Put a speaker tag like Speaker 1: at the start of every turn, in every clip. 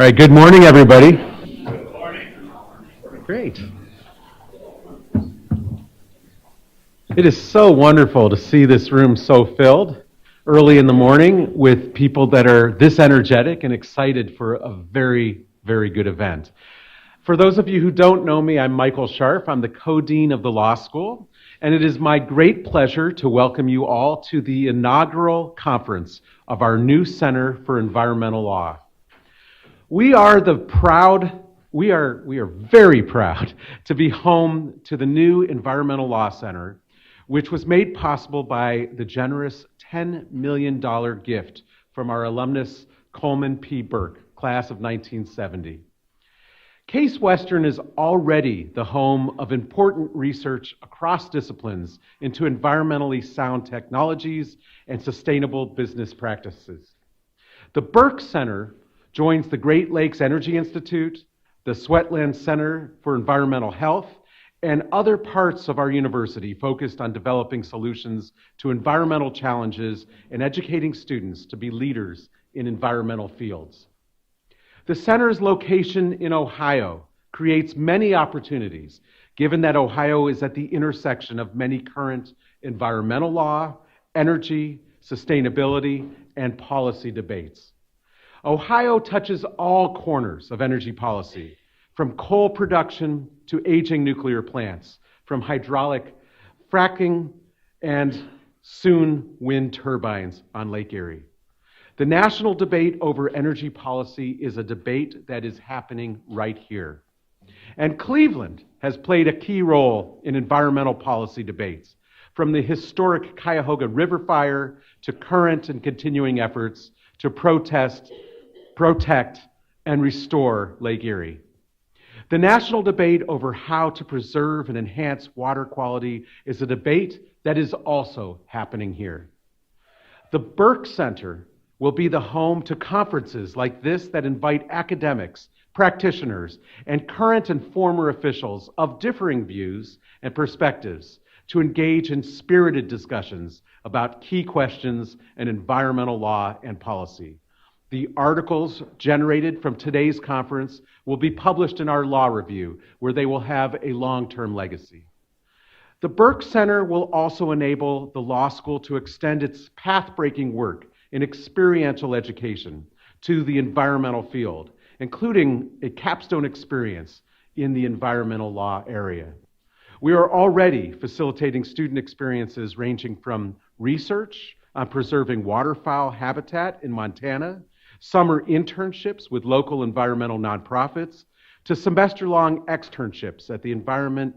Speaker 1: All right, good morning, everybody. Good morning. Great. It is so wonderful to see this room so filled early in the morning with people that are this energetic and excited for a very, very good event. For those of you who don't know me, I'm Michael Scharf. I'm the co-dean of the law school, and it is my great pleasure to welcome you all to the inaugural conference of our new Center for Environmental Law. We are very proud to be home to the new Environmental Law Center, which was made possible by the generous $10 million gift from our alumnus Coleman P. Burke, class of 1970. Case Western is already the home of important research across disciplines into environmentally sound technologies and sustainable business practices. The Burke Center joins the Great Lakes Energy Institute, the Sweatland Center for Environmental Health, and other parts of our university focused on developing solutions to environmental challenges and educating students to be leaders in environmental fields. The center's location in Ohio creates many opportunities, given that Ohio is at the intersection of many current environmental law, energy, sustainability, and policy debates. Ohio touches all corners of energy policy, from coal production to aging nuclear plants, from hydraulic fracking and soon wind turbines on Lake Erie. The national debate over energy policy is a debate that is happening right here. And Cleveland has played a key role in environmental policy debates, from the historic Cuyahoga River fire to current and continuing efforts to protect, and restore Lake Erie. The national debate over how to preserve and enhance water quality is a debate that is also happening here. The Burke Center will be the home to conferences like this that invite academics, practitioners, and current and former officials of differing views and perspectives to engage in spirited discussions about key questions in environmental law and policy. The articles generated from today's conference will be published in our law review, where they will have a long-term legacy. The Burke Center will also enable the law school to extend its path-breaking work in experiential education to the environmental field, including a capstone experience in the environmental law area. We are already facilitating student experiences ranging from research on preserving waterfowl habitat in Montana, summer internships with local environmental nonprofits, to semester-long externships at the Environment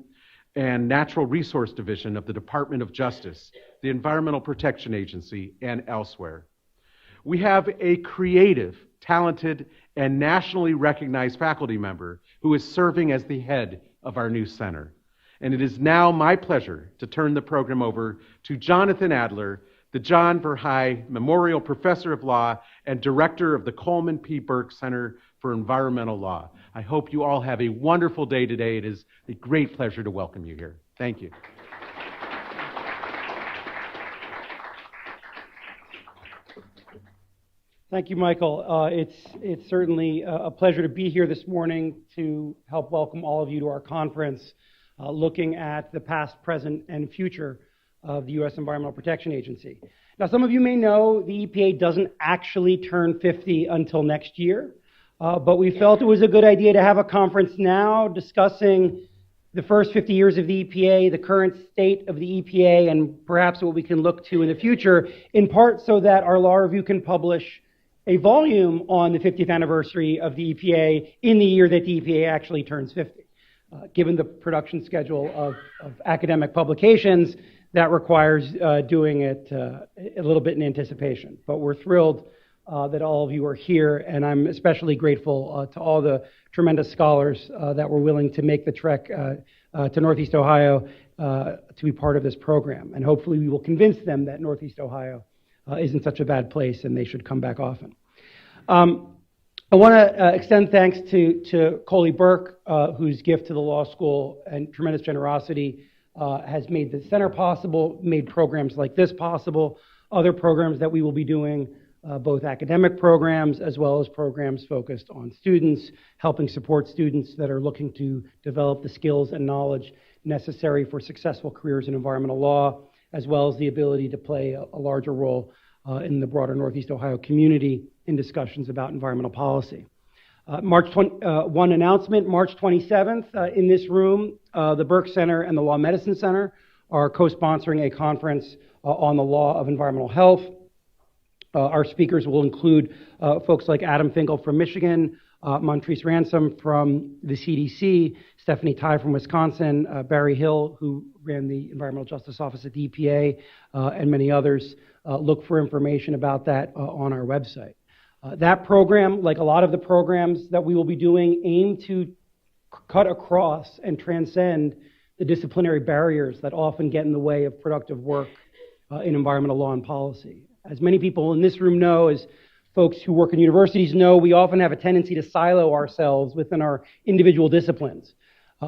Speaker 1: and Natural Resource Division of the Department of Justice, the Environmental Protection Agency, and elsewhere. We have a creative, talented, and nationally recognized faculty member who is serving as the head of our new center. And it is now my pleasure to turn the program over to Jonathan Adler, the John Verhey Memorial Professor of Law and Director of the Coleman P. Burke Center for Environmental Law. I hope you all have a wonderful day today. It is a great pleasure to welcome you here. Thank you.
Speaker 2: Thank you, Michael. It's certainly a pleasure to be here this morning to help welcome all of you to our conference, looking at the past, present, and future of the U.S. Environmental Protection Agency. Now, some of you may know the EPA doesn't actually turn 50 until next year, but we felt it was a good idea to have a conference now discussing the first 50 years of the EPA, the current state of the EPA, and perhaps what we can look to in the future, in part so that our law review can publish a volume on the 50th anniversary of the EPA in the year that the EPA actually turns 50. Given the production schedule of academic publications, that requires doing it a little bit in anticipation. But we're thrilled that all of you are here, and I'm especially grateful to all the tremendous scholars that were willing to make the trek to Northeast Ohio to be part of this program. And hopefully we will convince them that Northeast Ohio isn't such a bad place and they should come back often. I want to extend thanks to Coley Burke, whose gift to the law school and tremendous generosity has made the center possible, made programs like this possible, other programs that we will be doing both academic programs as well as programs focused on students, helping support students that are looking to develop the skills and knowledge necessary for successful careers in environmental law, as well as the ability to play a larger role in the broader Northeast Ohio community in discussions about environmental policy. One announcement, March 27th, in this room, the Burke Center and the Law Medicine Center are co-sponsoring a conference on the law of environmental health. Our speakers will include folks like Adam Finkel from Michigan, Montrese Ransom from the CDC, Stephanie Tai from Wisconsin, Barry Hill, who ran the Environmental Justice Office at the EPA, and many others. Look for information about that on our website. That program, like a lot of the programs that we will be doing, aim to cut across and transcend the disciplinary barriers that often get in the way of productive work in environmental law and policy. As many people in this room know, as folks who work in universities know, we often have a tendency to silo ourselves within our individual disciplines.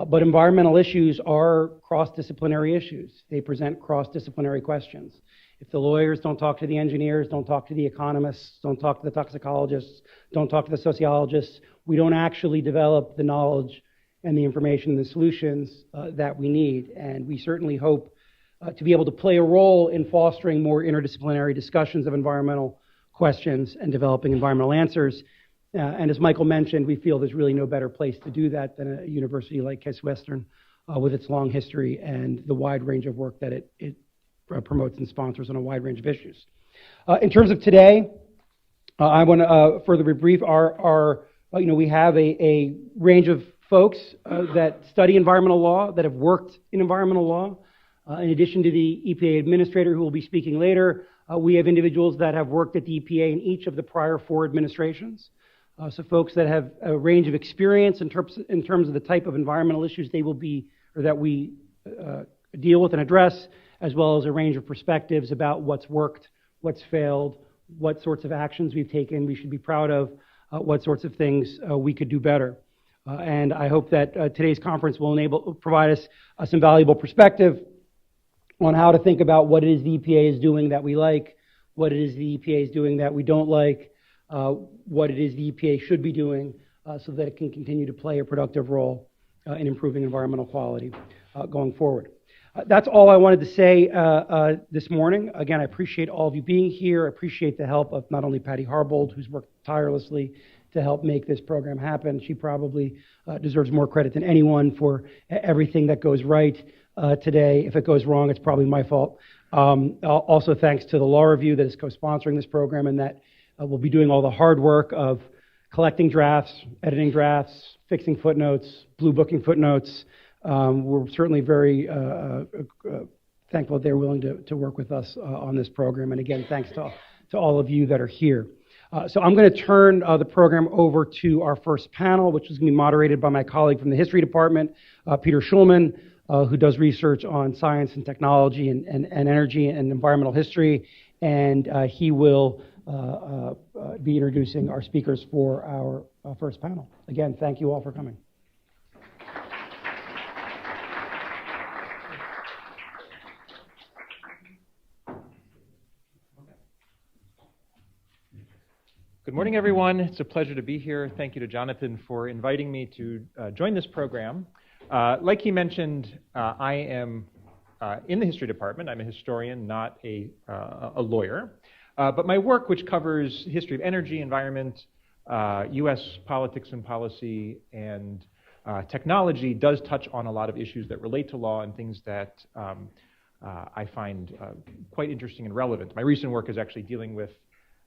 Speaker 2: But environmental issues are cross-disciplinary issues. They present cross-disciplinary questions. If the lawyers don't talk to the engineers, don't talk to the economists, don't talk to the toxicologists, don't talk to the sociologists, we don't actually develop the knowledge and the information and the solutions that we need. And we certainly hope to be able to play a role in fostering more interdisciplinary discussions of environmental questions and developing environmental answers. And as Michael mentioned, we feel there's really no better place to do that than a university like Case Western with its long history and the wide range of work that it promotes and sponsors on a wide range of issues. In terms of today, I want to further debrief we have a range of folks that study environmental law, that have worked in environmental law. In addition to the EPA administrator who will be speaking later, we have individuals that have worked at the EPA in each of the prior 4 administrations. So folks that have a range of experience in terms of the type of environmental issues they will be, or that we deal with and address, as well as a range of perspectives about what's worked, what's failed, what sorts of actions we've taken we should be proud of, what sorts of things we could do better. And I hope that today's conference will provide us some valuable perspective on how to think about what it is the EPA is doing that we like, what it is the EPA is doing that we don't like, what it is the EPA should be doing so that it can continue to play a productive role in improving environmental quality going forward. That's all I wanted to say this morning. Again, I appreciate all of you being here. I appreciate the help of not only Patty Harbold, who's worked tirelessly to help make this program happen. She probably deserves more credit than anyone for everything that goes right today. If it goes wrong, it's probably my fault. Also, thanks to the Law Review that is co-sponsoring this program and that will be doing all the hard work of collecting drafts, editing drafts, fixing footnotes, blue booking footnotes. We're certainly very thankful that they're willing to work with us on this program. And again, thanks to all of you that are here. So I'm going to turn the program over to our first panel, which is going to be moderated by my colleague from the History Department, Peter Shulman, who does research on science and technology and energy and environmental history. And he will be introducing our speakers for our first panel. Again, thank you all for coming.
Speaker 3: Good morning, everyone. It's a pleasure to be here. Thank you to Jonathan for inviting me to join this program. Like he mentioned, I am in the history department. I'm a historian, not a lawyer. But my work, which covers history of energy, environment, U.S. politics and policy, and technology, does touch on a lot of issues that relate to law and things that I find quite interesting and relevant. My recent work is actually dealing with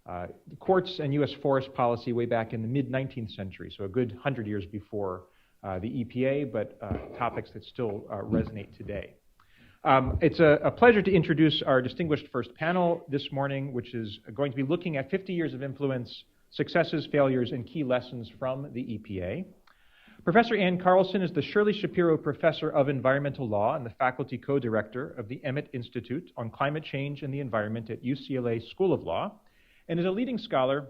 Speaker 3: the courts and U.S. forest policy way back in the mid-19th century, so a good 100 years before the EPA, but topics that still resonate today. It's a pleasure to introduce our distinguished first panel this morning, which is going to be looking at 50 years of influence, successes, failures, and key lessons from the EPA. Professor Ann Carlson is the Shirley Shapiro Professor of Environmental Law and the Faculty Co-Director of the Emmett Institute on Climate Change and the Environment at UCLA School of Law, and is a leading scholar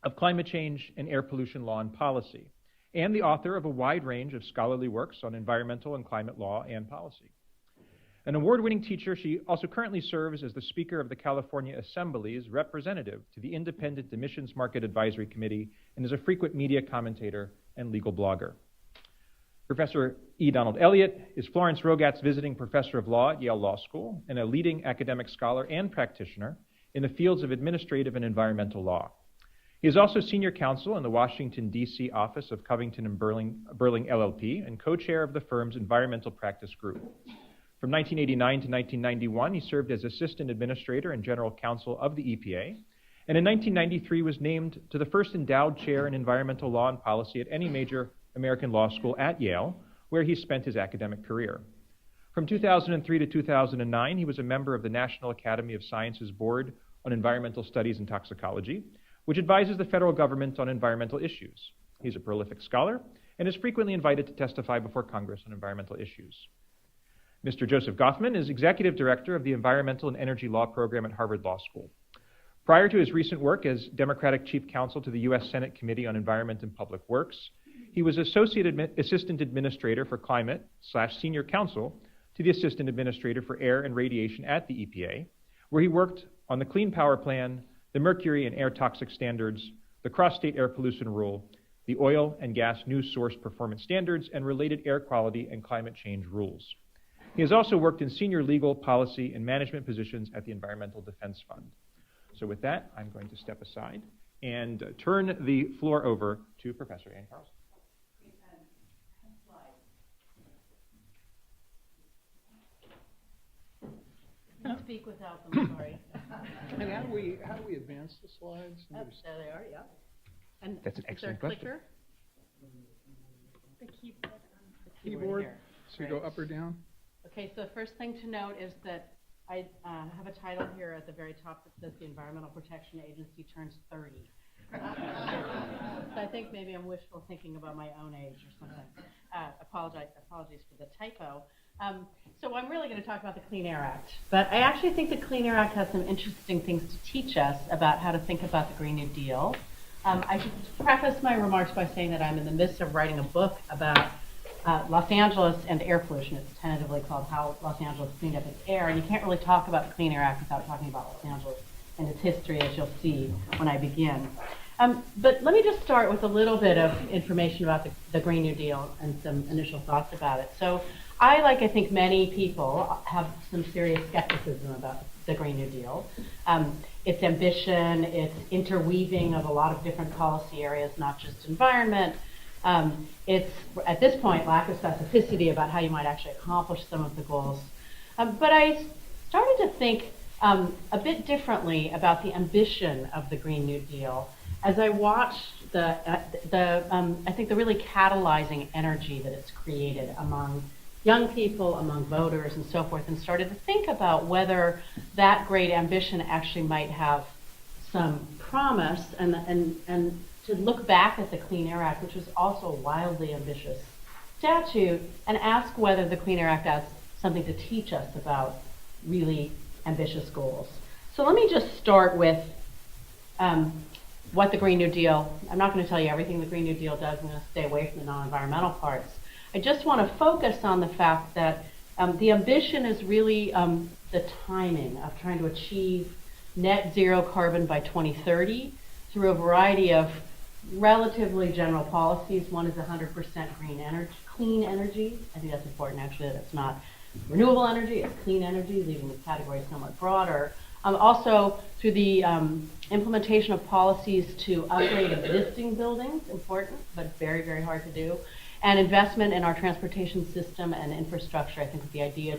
Speaker 3: of climate change and air pollution law and policy, and the author of a wide range of scholarly works on environmental and climate law and policy. An award-winning teacher, she also currently serves as the Speaker of the California Assembly's representative to the Independent Emissions Market Advisory Committee and is a frequent media commentator and legal blogger. Professor E. Donald Elliott is Florence Rogatz Visiting Professor of Law at Yale Law School and a leading academic scholar and practitioner in the fields of administrative and environmental law. He is also senior counsel in the Washington, D.C. office of Covington and Burling LLP and co-chair of the firm's environmental practice group. From 1989 to 1991, he served as assistant administrator and general counsel of the EPA, and in 1993 was named to the first endowed chair in environmental law and policy at any major American law school at Yale, where he spent his academic career. From 2003 to 2009, he was a member of the National Academy of Sciences Board on Environmental Studies and Toxicology, which advises the federal government on environmental issues. He's a prolific scholar and is frequently invited to testify before Congress on environmental issues. Mr. Joseph Goffman is executive director of the Environmental and Energy Law program at Harvard Law School. Prior to his recent work as Democratic Chief Counsel to the U.S. Senate Committee on Environment and Public Works, he was Assistant Administrator for Climate / Senior Counsel to the Assistant Administrator for Air and Radiation at the EPA, where he worked on the Clean Power Plan, the Mercury and Air Toxic Standards, the Cross-State Air Pollution Rule, the Oil and Gas New Source Performance Standards, and related air quality and climate change rules. He has also worked in senior legal, policy, and management positions at the Environmental Defense Fund. So with that, I'm going to step aside and turn the floor over to Professor Ann Carlson.
Speaker 4: Speak without them, sorry.
Speaker 5: And how do we advance the slides?
Speaker 4: There they are, yeah. And
Speaker 3: That's an excellent question.
Speaker 4: Clicker?
Speaker 5: The keyboard.
Speaker 4: Here.
Speaker 5: So you go up or down?
Speaker 4: Okay, so the first thing to note is that I have a title here at the very top that says the Environmental Protection Agency turns 30. So I think maybe I'm wishful thinking about my own age or something. Apologies for the typo. So I'm really going to talk about the Clean Air Act. But I actually think the Clean Air Act has some interesting things to teach us about how to think about the Green New Deal. I should preface my remarks by saying that I'm in the midst of writing a book about Los Angeles and air pollution. It's tentatively called How Los Angeles Cleaned Up Its Air, and you can't really talk about the Clean Air Act without talking about Los Angeles and its history, as you'll see when I begin. But let me just start with a little bit of information about the Green New Deal and some initial thoughts about it. So I think many people, have some serious skepticism about the Green New Deal. Its ambition, its interweaving of a lot of different policy areas, not just environment, it's, at this point, lack of specificity about how you might actually accomplish some of the goals. But I started to think a bit differently about the ambition of the Green New Deal as I watched I think the really catalyzing energy that it's created among young people, among voters, and so forth, and started to think about whether that great ambition actually might have some promise, and to look back at the Clean Air Act, which was also a wildly ambitious statute, and ask whether the Clean Air Act has something to teach us about really ambitious goals. So let me just start with what the Green New Deal, I'm not going to tell you everything the Green New Deal does, I'm going to stay away from the non-environmental parts. I just want to focus on the fact that the ambition is really the timing of trying to achieve net zero carbon by 2030 through a variety of relatively general policies. One is 100% clean energy. I think that's important, actually, that it's not renewable energy, it's clean energy, leaving the category somewhat broader. Also, through the implementation of policies to upgrade existing buildings, important, but very, very hard to do, and investment in our transportation system and infrastructure, I think, with the idea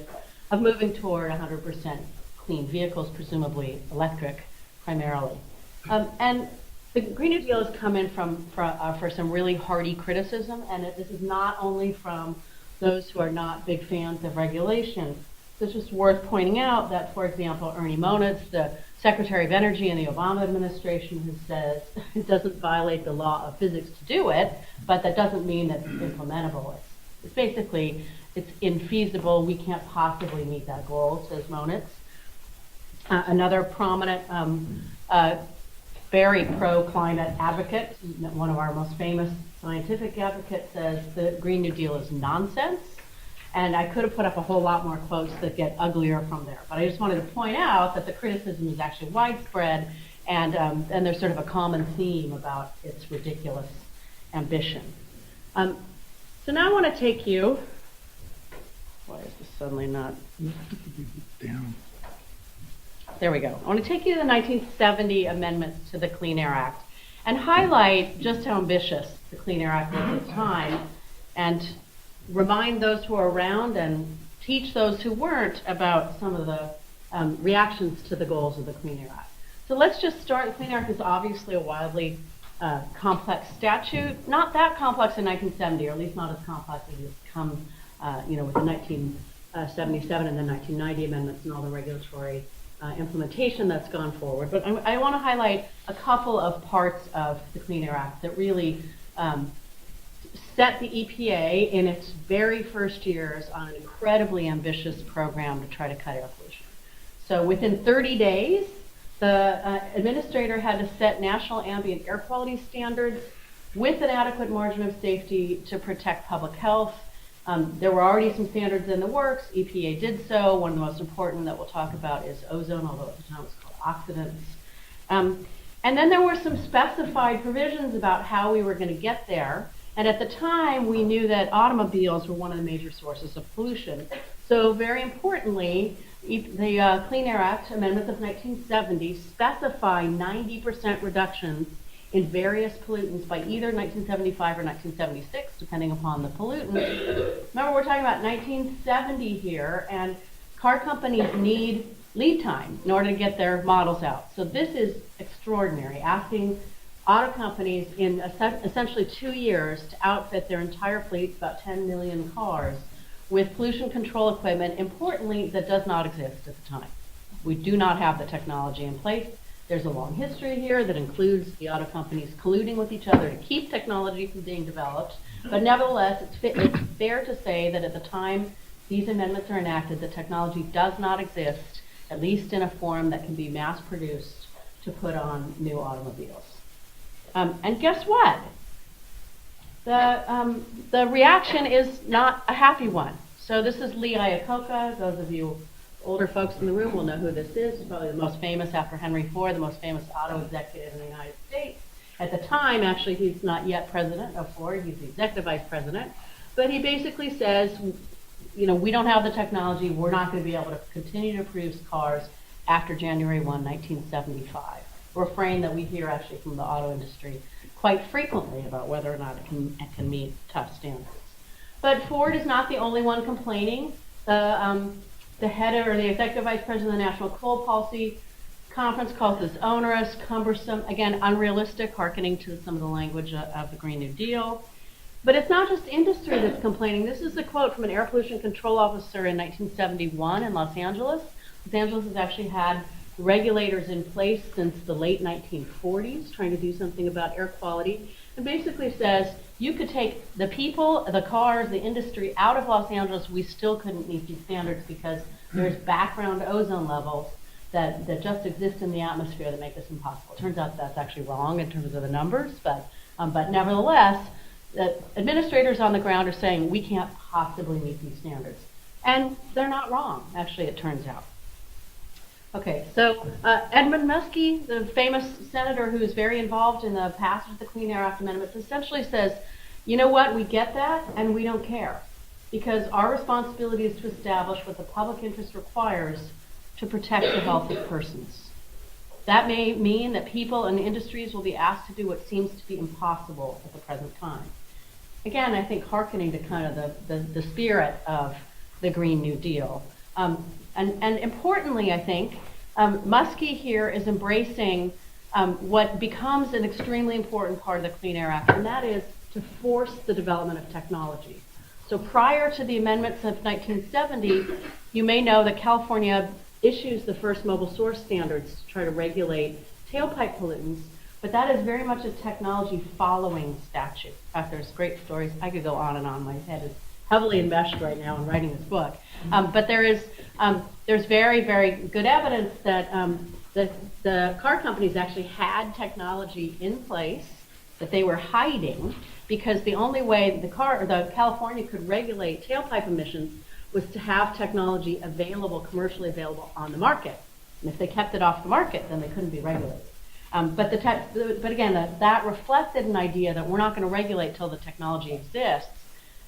Speaker 4: of moving toward 100% clean vehicles, presumably electric, primarily. And the Green New Deal has come in for some really hearty criticism, and this is not only from those who are not big fans of regulation. So it's just worth pointing out that, for example, Ernie Moniz, the Secretary of Energy in the Obama administration, who says it doesn't violate the law of physics to do it, but that doesn't mean that it's implementable. It's basically, it's infeasible. We can't possibly meet that goal, says Moniz. Another prominent, very pro-climate advocate, one of our most famous scientific advocates, says the Green New Deal is nonsense. And I could have put up a whole lot more quotes that get uglier from there. But I just wanted to point out that the criticism is actually widespread, and there's sort of a common theme about its ridiculous ambition. So now I want to take you, why is this suddenly not?
Speaker 5: Down.
Speaker 4: There we go. I want to take you to the 1970 amendments to the Clean Air Act and highlight just how ambitious the Clean Air Act was at the time, and remind those who are around and teach those who weren't about some of the reactions to the goals of the Clean Air Act. So let's just start. The Clean Air Act is obviously a wildly complex statute, not that complex in 1970, or at least not as complex as it's come, with the 1977 and the 1990 amendments and all the regulatory implementation that's gone forward. But I want to highlight a couple of parts of the Clean Air Act that really set the EPA in its very first years on an incredibly ambitious program to try to cut air pollution. So within 30 days, the administrator had to set national ambient air quality standards with an adequate margin of safety to protect public health. There were already some standards in the works. EPA did so. One of the most important that we'll talk about is ozone, although at the time it was called oxidants. And then there were some specified provisions about how we were going to get there. And at the time, we knew that automobiles were one of the major sources of pollution. So very importantly, the Clean Air Act amendments of 1970 specify 90% reductions in various pollutants by either 1975 or 1976, depending upon the pollutant. Remember, we're talking about 1970 here, and car companies need lead time in order to get their models out. So this is extraordinary, asking auto companies in essentially 2 years to outfit their entire fleet, about 10 million cars, with pollution control equipment, importantly, that does not exist at the time. We do not have the technology in place. There's a long history here that includes the auto companies colluding with each other to keep technology from being developed. But nevertheless, it's fair to say that at the time these amendments are enacted, the technology does not exist, at least in a form that can be mass produced to put on new automobiles. And guess what? The reaction is not a happy one. So this is Lee Iacocca. Those of you older folks in the room will know who this is. He's probably the most famous after Henry Ford, the most famous auto executive in the United States. At the time, actually, he's not yet president of Ford. He's the executive vice president. But he basically says, we don't have the technology. We're not going to be able to continue to produce cars after January 1, 1975. A refrain that we hear actually from the auto industry quite frequently about whether or not it can meet tough standards. But Ford is not the only one complaining. The head or the executive vice president of the National Coal Policy Conference calls this onerous, cumbersome, again, unrealistic, hearkening to some of the language of the Green New Deal. But it's not just industry that's complaining. This is a quote from an air pollution control officer in 1971 in Los Angeles. Los Angeles has actually had regulators in place since the late 1940s trying to do something about air quality, and basically says you could take the people, the cars, the industry out of Los Angeles, we still couldn't meet these standards because there's background ozone levels that just exist in the atmosphere that make this impossible. It turns out that's actually wrong in terms of the numbers, but nevertheless, the administrators on the ground are saying we can't possibly meet these standards. And they're not wrong, actually, it turns out. Okay, so Edmund Muskie, the famous senator who is very involved in the passage of the Clean Air Act amendments, essentially says, you know what, we get that and we don't care, because our responsibility is to establish what the public interest requires to protect the health of persons. That may mean that people and industries will be asked to do what seems to be impossible at the present time. Again, I think hearkening to kind of the spirit of the Green New Deal. And importantly, I think, Muskie here is embracing what becomes an extremely important part of the Clean Air Act, and that is to force the development of technology. So prior to the amendments of 1970, you may know that California issues the first mobile source standards to try to regulate tailpipe pollutants, but that is very much a technology following statute. In fact, there's great stories. I could go on and on. My head is heavily enmeshed right now in writing this book. But there's very, very good evidence that the car companies actually had technology in place that they were hiding, because the only way the California could regulate tailpipe emissions was to have technology available, commercially available on the market. And if they kept it off the market, then they couldn't be regulated. But again, that reflected an idea that we're not going to regulate till the technology exists.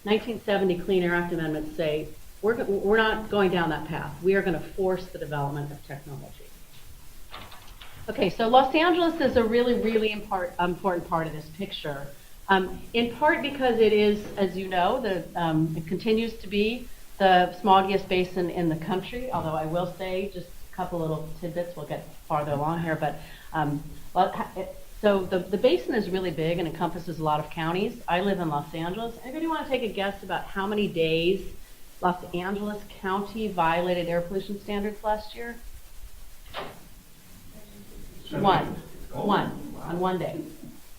Speaker 4: 1970 Clean Air Act amendments say we're not going down that path. We are going to force the development of technology. Okay, so Los Angeles is a really, really important part of this picture. In part because it is, as you know, it continues to be the smoggiest basin in the country, although I will say just a couple little tidbits, we'll get farther along here, but so the basin is really big and encompasses a lot of counties. I live in Los Angeles. Anybody want to take a guess about how many days Los Angeles County violated air pollution standards last year? One on one day.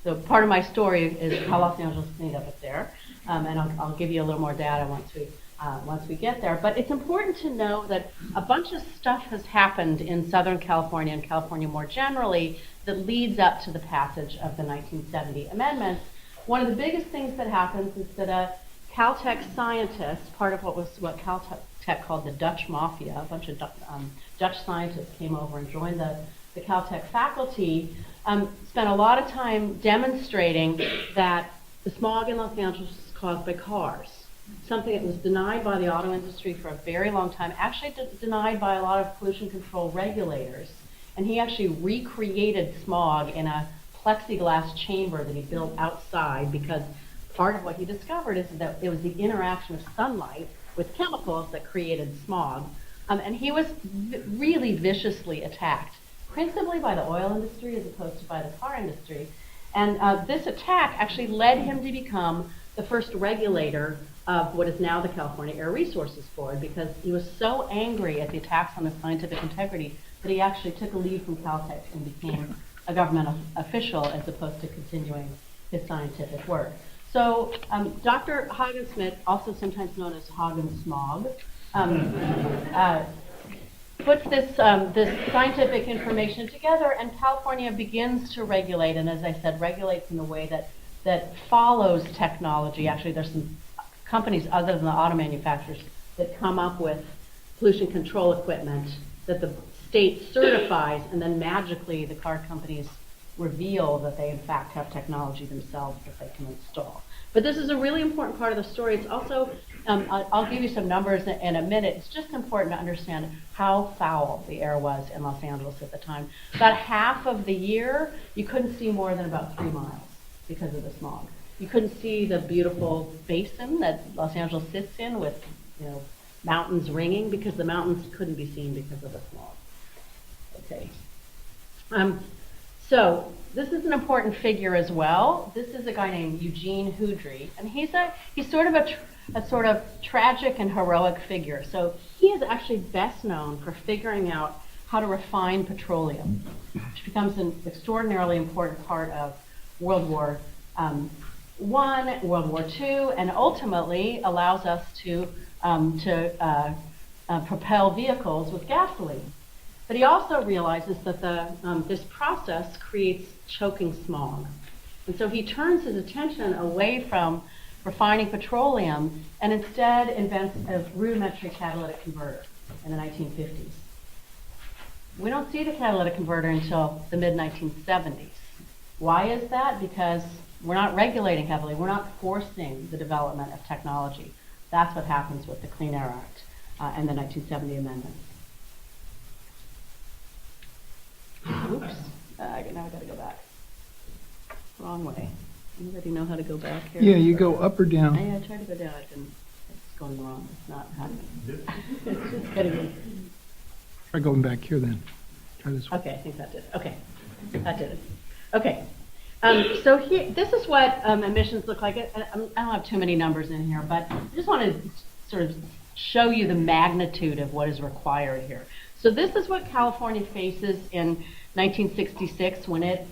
Speaker 4: So part of my story is how Los Angeles cleaned up there, and I'll give you a little more data once we get there. But it's important to know that a bunch of stuff has happened in Southern California and California more generally that leads up to the passage of the 1970 amendments. One of the biggest things that happens is that a Caltech scientist, part of what Caltech called the Dutch Mafia, a bunch of Dutch scientists came over and joined the Caltech faculty, spent a lot of time demonstrating that the smog in Los Angeles is caused by cars. Something that was denied by the auto industry for a very long time, actually denied by a lot of pollution control regulators. And he actually recreated smog in a plexiglass chamber that he built outside, because part of what he discovered is that it was the interaction of sunlight with chemicals that created smog. And he was really viciously attacked, principally by the oil industry as opposed to by the car industry. And this attack actually led him to become the first regulator of what is now the California Air Resources Board, because he was so angry at the attacks on his scientific integrity that he actually took a leave from Caltech and became a government official as opposed to continuing his scientific work. So Dr. Hagensmith, also sometimes known as Hagen-Smog, puts this scientific information together, and California begins to regulate, and as I said, regulates in a way that follows technology. Actually, there's some companies other than the auto manufacturers that come up with pollution control equipment that the state certifies, and then magically the car companies reveal that they in fact have technology themselves that they can install. But this is a really important part of the story. It's also, I'll give you some numbers in a minute. It's just important to understand how foul the air was in Los Angeles at the time. About half of the year, you couldn't see more than about 3 miles because of the smog. You couldn't see the beautiful basin that Los Angeles sits in with, mountains ringing, because the mountains couldn't be seen because of the smog. Okay. So this is an important figure as well. This is a guy named Eugene Houdry, and he's sort of a sort of tragic and heroic figure. So he is actually best known for figuring out how to refine petroleum, which becomes an extraordinarily important part of World War I, World War II, and ultimately allows us to propel vehicles with gasoline. But he also realizes that this process creates choking smog. And so he turns his attention away from refining petroleum and instead invents a rudimentary catalytic converter in the 1950s. We don't see the catalytic converter until the mid-1970s. Why is that? Because we're not regulating heavily. We're not forcing the development of technology. That's what happens with the Clean Air Act and the 1970 amendments. Oops. Now I got to go back. Wrong way. Anybody know how to go back here?
Speaker 5: Yeah, you go up or down.
Speaker 4: I tried to go down. It's going wrong. It's not happening. It's just getting.
Speaker 5: Try going back here then. Try this one.
Speaker 4: Okay, I think that did it. Okay, that did it. Okay. So here, this is what emissions look like. I don't have too many numbers in here, but I just want to sort of show you the magnitude of what is required here. So this is what California faces in 1966 when it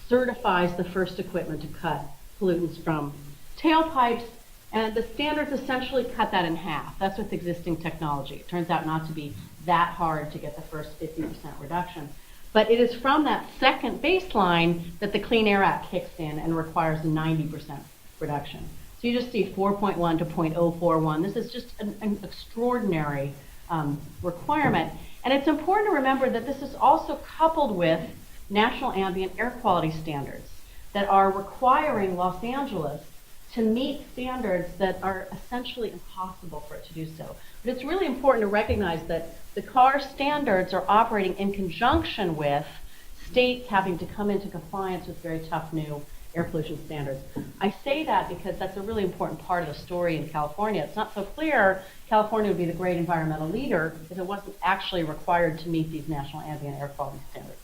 Speaker 4: certifies the first equipment to cut pollutants from tailpipes, and the standards essentially cut that in half. That's with existing technology. It turns out not to be that hard to get the first 50% reduction. But it is from that second baseline that the Clean Air Act kicks in and requires a 90% reduction. So So you just see 4.1 to 0.041. This is just an extraordinary requirement. And it's important to remember that this is also coupled with national ambient air quality standards that are requiring Los Angeles to meet standards that are essentially impossible for it to do so. But it's really important to recognize that the CAR standards are operating in conjunction with states having to come into compliance with very tough new air pollution standards. I say that because that's a really important part of the story in California. It's not so clear California would be the great environmental leader if it wasn't actually required to meet these national ambient air quality standards.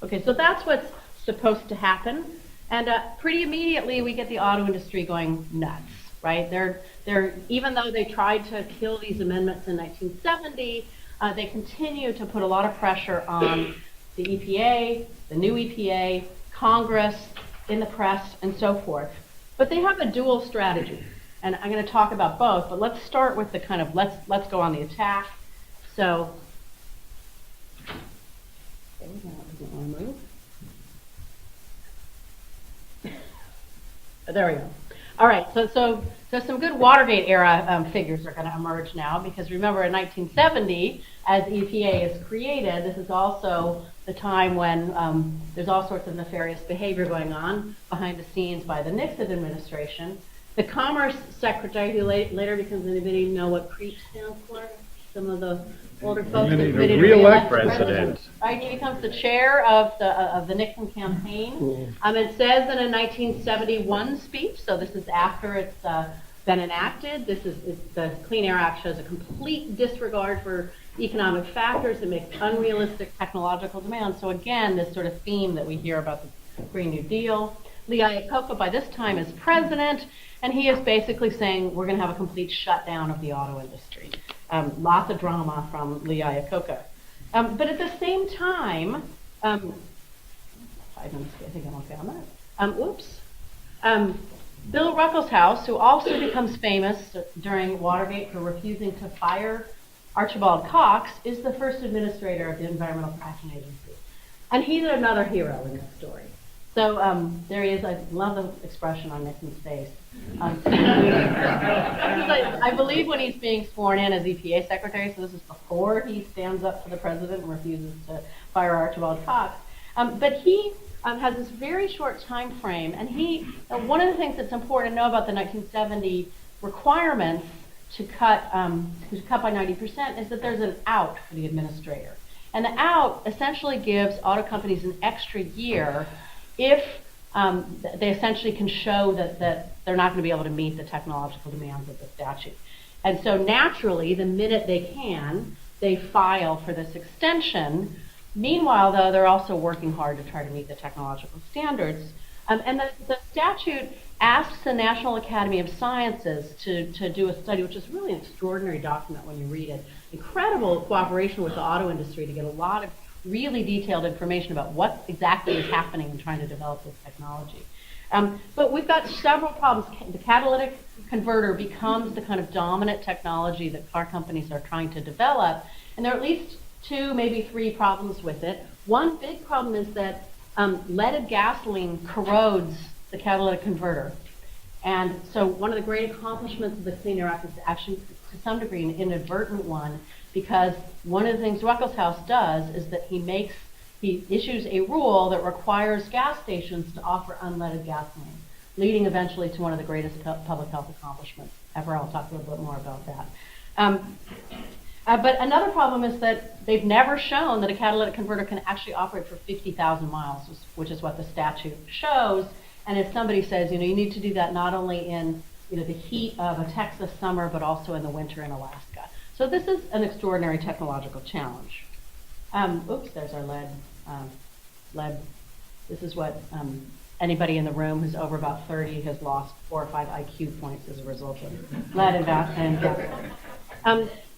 Speaker 4: Okay, so that's what's supposed to happen. And pretty immediately we get the auto industry going nuts, right? They're even though they tried to kill these amendments in 1970, they continue to put a lot of pressure on the EPA, the new EPA, Congress, in the press, and so forth. But they have a dual strategy, and I'm going to talk about both, but let's start with the kind of, let's go on the attack. So, there we go. All right, so some good Watergate era figures are going to emerge now, because remember in 1970, as EPA is created, this is also the time when there's all sorts of nefarious behavior going on behind the scenes by the Nixon administration. The Commerce Secretary, who later becomes, anybody know what CREEP stands for? Some of the older folks.
Speaker 6: Ready to re-elect president.
Speaker 4: Right, he becomes the chair of the Nixon campaign.
Speaker 6: Cool.
Speaker 4: It says in a 1971 speech, so this is after it's been enacted. The Clean Air Act shows a complete disregard for economic factors. It makes unrealistic technological demands. So again, this sort of theme that we hear about the Green New Deal. Lee Iacocca by this time is president, and he is basically saying we're going to have a complete shutdown of the auto industry. Lots of drama from Lee Iacocca. But at the same time, 5 minutes, I think I'm okay on that. Bill Ruckelshaus, who also becomes famous during Watergate for refusing to fire Archibald Cox, is the first administrator of the Environmental Protection Agency. And he's another hero in this story. So there he is. I love the expression on Nixon's face. I believe when he's being sworn in as EPA secretary, so this is before he stands up for the president and refuses to fire Archibald Cox. But he has this very short time frame, and one of the things that's important to know about the 1970 requirements to cut by 90% is that there's an out for the administrator. And the out essentially gives auto companies an extra year if they essentially can show that they're not going to be able to meet the technological demands of the statute. And so naturally, the minute they can, they file for this extension. Meanwhile, though, they're also working hard to try to meet the technological standards. And the statute asks the National Academy of Sciences to do a study, which is really an extraordinary document when you read it. Incredible cooperation with the auto industry to get a lot of really detailed information about what exactly is happening in trying to develop this technology. But we've got several problems. The catalytic converter becomes the kind of dominant technology that car companies are trying to develop, and there are at least 2, maybe 3 problems with it. One big problem is that leaded gasoline corrodes the catalytic converter. And so one of the great accomplishments of the Clean Air Act is actually, to some degree, an inadvertent one, because one of the things Ruckelshaus does is that he issues a rule that requires gas stations to offer unleaded gasoline, leading eventually to one of the greatest public health accomplishments ever. I'll talk a little bit more about that. But another problem is that they've never shown that a catalytic converter can actually operate for 50,000 miles, which is what the statute shows. And if somebody says, you need to do that not only in the heat of a Texas summer, but also in the winter in Alaska. So this is an extraordinary technological challenge. Oops, there's our lead. This is what anybody in the room who's over about 30 has lost 4 or 5 IQ points as a result of lead and gasoline.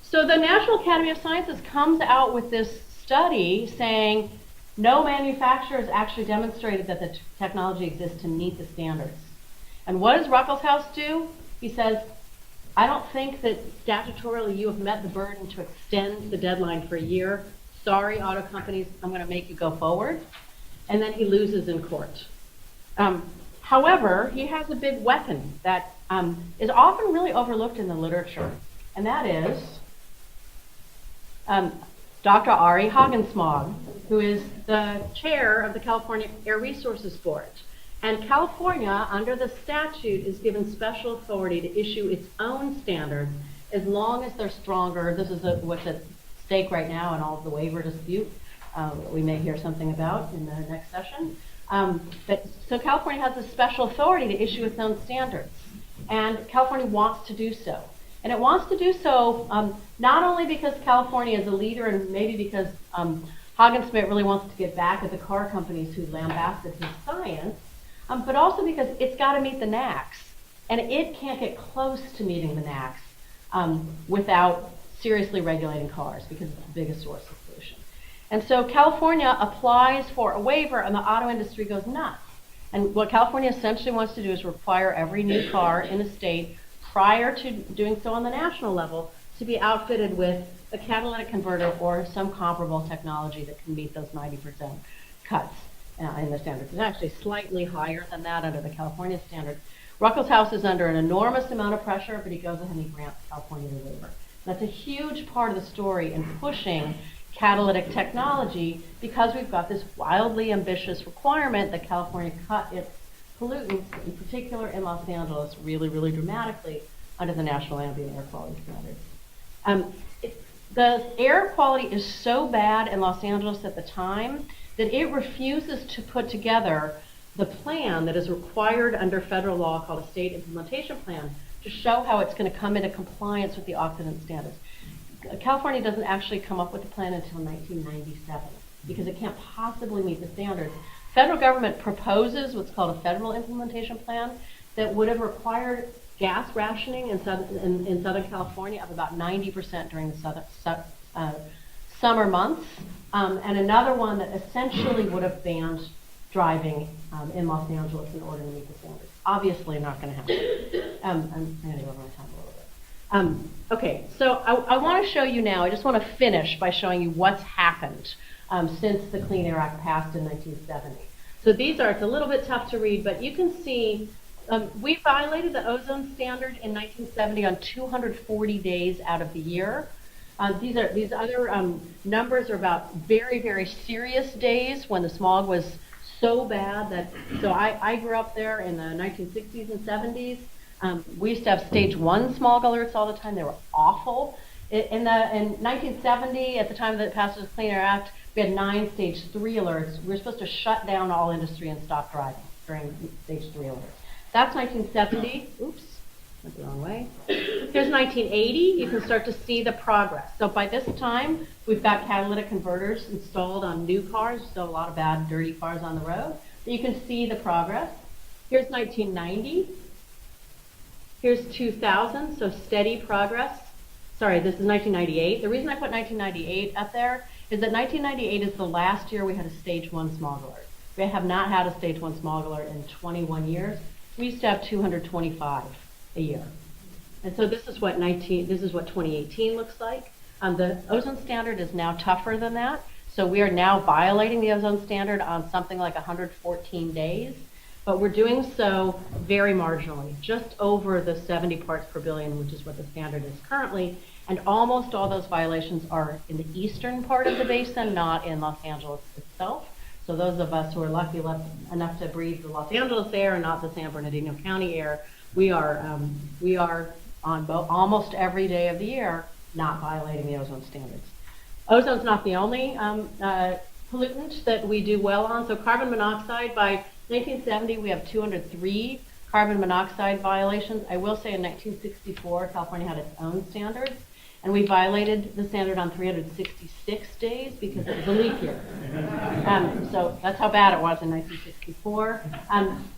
Speaker 4: So the National Academy of Sciences comes out with this study saying no manufacturer has actually demonstrated that the technology exists to meet the standards. And what does Ruckelshaus do? He says, I don't think that statutorily you have met the burden to extend the deadline for a year. Sorry, auto companies, I'm going to make you go forward. And then he loses in court. However, he has a big weapon that is often really overlooked in the literature, and that is Dr. Ari Hagensmog, who is the chair of the California Air Resources Board. And California, under the statute, is given special authority to issue its own standards as long as they're stronger. This is what's at stake right now in all of the waiver dispute that we may hear something about in the next session. So California has a special authority to issue its own standards. And California wants to do so. And it wants to do so not only because California is a leader and maybe because Hagensmog really wants to get back at the car companies who lambasted his science, but also because it's got to meet the NAAQS. And it can't get close to meeting the NAAQS without seriously regulating cars because it's the biggest source of pollution. And so California applies for a waiver and the auto industry goes nuts. And what California essentially wants to do is require every new car in the state prior to doing so on the national level to be outfitted with a catalytic converter or some comparable technology that can meet those 90% cuts in the standards. It's actually slightly higher than that under the California standard. Ruckelshaus is under an enormous amount of pressure, but he goes ahead and he grants California the waiver. That's a huge part of the story in pushing catalytic technology because we've got this wildly ambitious requirement that California cut its pollutants, in particular in Los Angeles, really, really dramatically under the National Ambient Air Quality Standards. The air quality is so bad in Los Angeles at the time that it refuses to put together the plan that is required under federal law called a state implementation plan to show how it's going to come into compliance with the oxidant standards. California doesn't actually come up with a plan until 1997 because it can't possibly meet the standards. Federal government proposes what's called a federal implementation plan that would have required gas rationing in Southern California of about 90% during the summer months, and another one that essentially would have banned driving in Los Angeles in order to meet the standards. Obviously not going to happen. I'm going to go over my time a little bit. Okay, so I want to show you now, I just want to finish by showing you what's happened since the Clean Air Act passed in 1970. So these are, it's a little bit tough to read, but you can see we violated the ozone standard in 1970 on 240 days out of the year. These other numbers are about very, very serious days when the smog was so bad that, so I grew up there in the 1960s and 70s. We used to have stage 1 smog alerts all the time. They were awful. In 1970, at the time that it passed the Clean Air Act, we had 9 stage 3 alerts. We were supposed to shut down all industry and stop driving during stage 3 alerts. That's 1970. Oops, went the wrong way. Here's 1980. You can start to see the progress. So by this time, we've got catalytic converters installed on new cars. Still a lot of bad, dirty cars on the road. But you can see the progress. Here's 1990. Here's 2000, so steady progress. Sorry, this is 1998. The reason I put 1998 up there is that 1998 is the last year we had a stage 1 smog alert. We have not had a stage 1 smog alert in 21 years. We used to have 225 a year. And so this is what 2018 looks like. The ozone standard is now tougher than that. So we are now violating the ozone standard on something like 114 days. But we're doing so very marginally, just over the 70 parts per billion, which is what the standard is currently. And almost all those violations are in the eastern part of the basin, not in Los Angeles itself. So those of us who are lucky enough to breathe the Los Angeles air and not the San Bernardino County air, we are on almost every day of the year not violating the ozone standards. Ozone's not the only pollutant that we do well on. So carbon monoxide, by 1970, we have 203 carbon monoxide violations. I will say in 1964, California had its own standards, and we violated the standard on 366 days because it was a leap year. So that's how bad it was in 1964.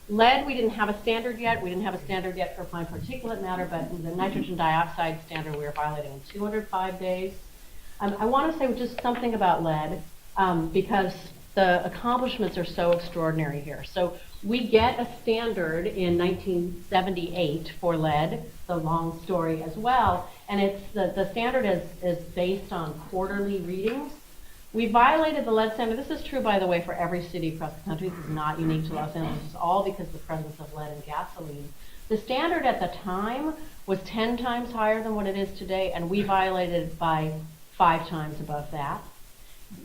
Speaker 4: Lead, we didn't have a standard yet. We didn't have a standard yet for fine particulate matter, but the nitrogen dioxide standard we were violating in 205 days. I want to say just something about lead because the accomplishments are so extraordinary here. So we get a standard in 1978 for lead, the long story as well, and it's the standard is based on quarterly readings. We violated the lead standard. This is true, by the way, for every city across the country. This is not unique to Los Angeles. It's all because of the presence of lead in gasoline. The standard at the time was 10 times higher than what it is today, and we violated it by 5 times above that.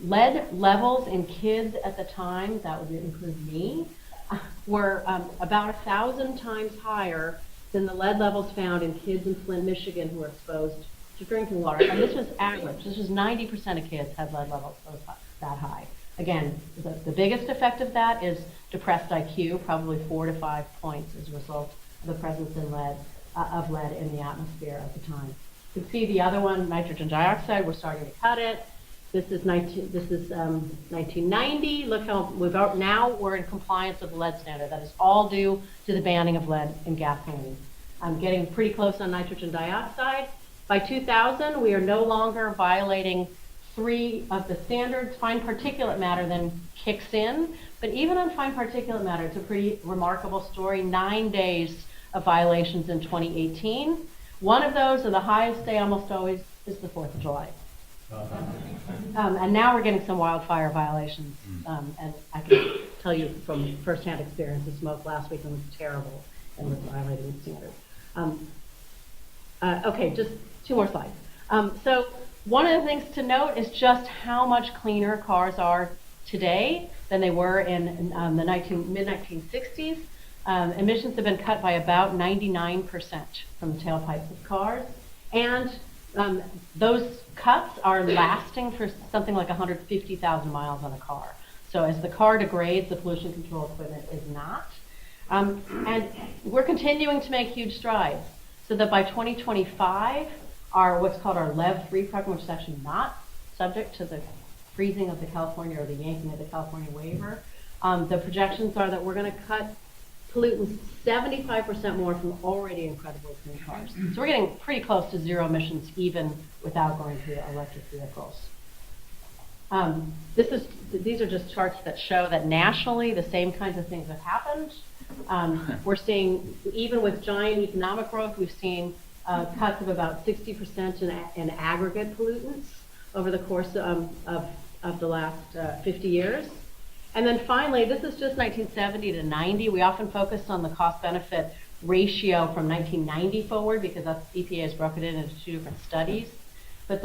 Speaker 4: Lead levels in kids at the time, that would include me, were about 1,000 times higher than the lead levels found in kids in Flint, Michigan who were exposed to drinking water. And this was average. This was 90% of kids had lead levels that high. Again, the biggest effect of that is depressed IQ, probably 4 to 5 points as a result of the presence of lead in the atmosphere at the time. You can see the other one, nitrogen dioxide, we're starting to cut it. This is 1990. Look how now we're in compliance with the lead standard. That is all due to the banning of lead in gasoline. I'm getting pretty close on nitrogen dioxide. By 2000, we are no longer violating 3 of the standards. Fine particulate matter then kicks in. But even on fine particulate matter, it's a pretty remarkable story. 9 days of violations in 2018. One of those, or the highest day almost always, is the 4th of July. And now we're getting some wildfire violations. And I can tell you from firsthand experience, the smoke last week was terrible and was violating the standard. Okay, just 2 more slides. So one of the things to note is just how much cleaner cars are today than they were in the mid-1960s. Emissions have been cut by about 99% from the tailpipes of cars. And those cuts are lasting for something like 150,000 miles on a car. So as the car degrades, the pollution control equipment is not. And we're continuing to make huge strides so that by 2025, what's called our LEV 3 program, which is actually not subject to the freezing of the California or the yanking of the California waiver, the projections are that we're going to cut pollutants 75% more from already incredibly clean cars. So we're getting pretty close to zero emissions even without going to electric vehicles. These are just charts that show that nationally the same kinds of things have happened. We're seeing, even with giant economic growth, we've seen cuts of about 60% in aggregate pollutants over the course of the last 50 years. And then finally, this is just 1970 to 90. We often focus on the cost-benefit ratio from 1990 forward because EPA has broken it into 2 different studies. But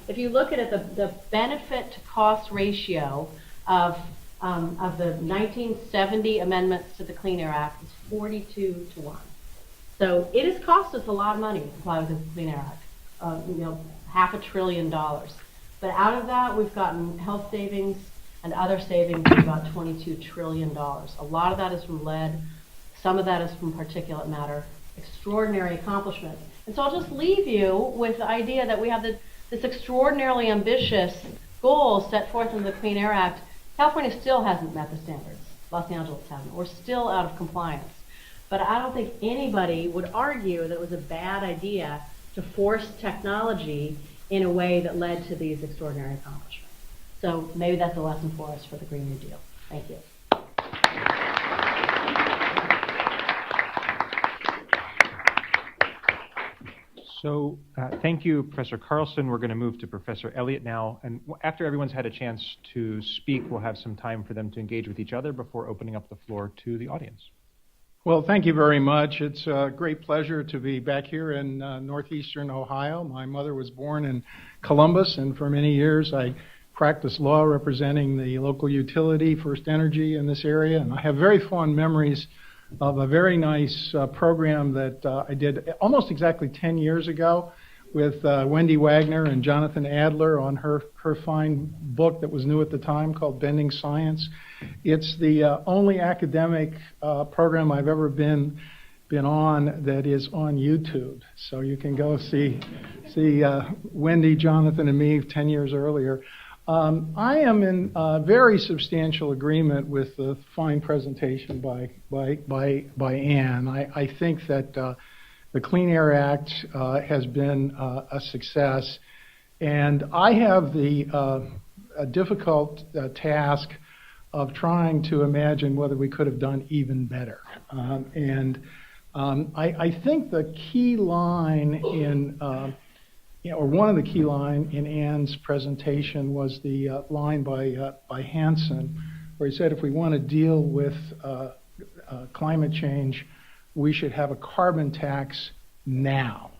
Speaker 4: if you look at it, the benefit-to-cost ratio of the 1970 amendments to the Clean Air Act is 42 to 1. So it has cost us a lot of money to comply with the Clean Air Act, $500 billion. But out of that, we've gotten health savings and other savings of about $22 trillion. A lot of that is from lead. Some of that is from particulate matter. Extraordinary accomplishment. And so I'll just leave you with the idea that we have this extraordinarily ambitious goal set forth in the Clean Air Act. California still hasn't met the standards. Los Angeles hasn't. We're still out of compliance. But I don't think anybody would argue that it was a bad idea to force technology in a way that led to these extraordinary accomplishments. So maybe that's a lesson for us for the Green New Deal. Thank you.
Speaker 3: So thank you, Professor Carlson. We're going to move to Professor Elliott now. And after everyone's had a chance to speak, we'll have some time for them to engage with each other before opening up the floor to the audience.
Speaker 5: Well, thank you very much. It's a great pleasure to be back here in northeastern Ohio. My mother was born in Columbus, and for many years I practiced law representing the local utility, First Energy, in this area. And I have very fond memories of a very nice program that I did almost exactly 10 years ago with Wendy Wagner and Jonathan Adler on her fine book that was new at the time called Bending Science. It's the only academic program I've ever been on that is on YouTube. So you can go see Wendy, Jonathan, and me 10 years earlier. I am in very substantial agreement with the fine presentation by Ann. I think that the Clean Air Act has been a success, and I have the difficult task of trying to imagine whether we could have done even better. I think the key line in or one of the key lines in Ann's presentation was the line by Hansen, where he said if we want to deal with climate change, we should have a carbon tax now.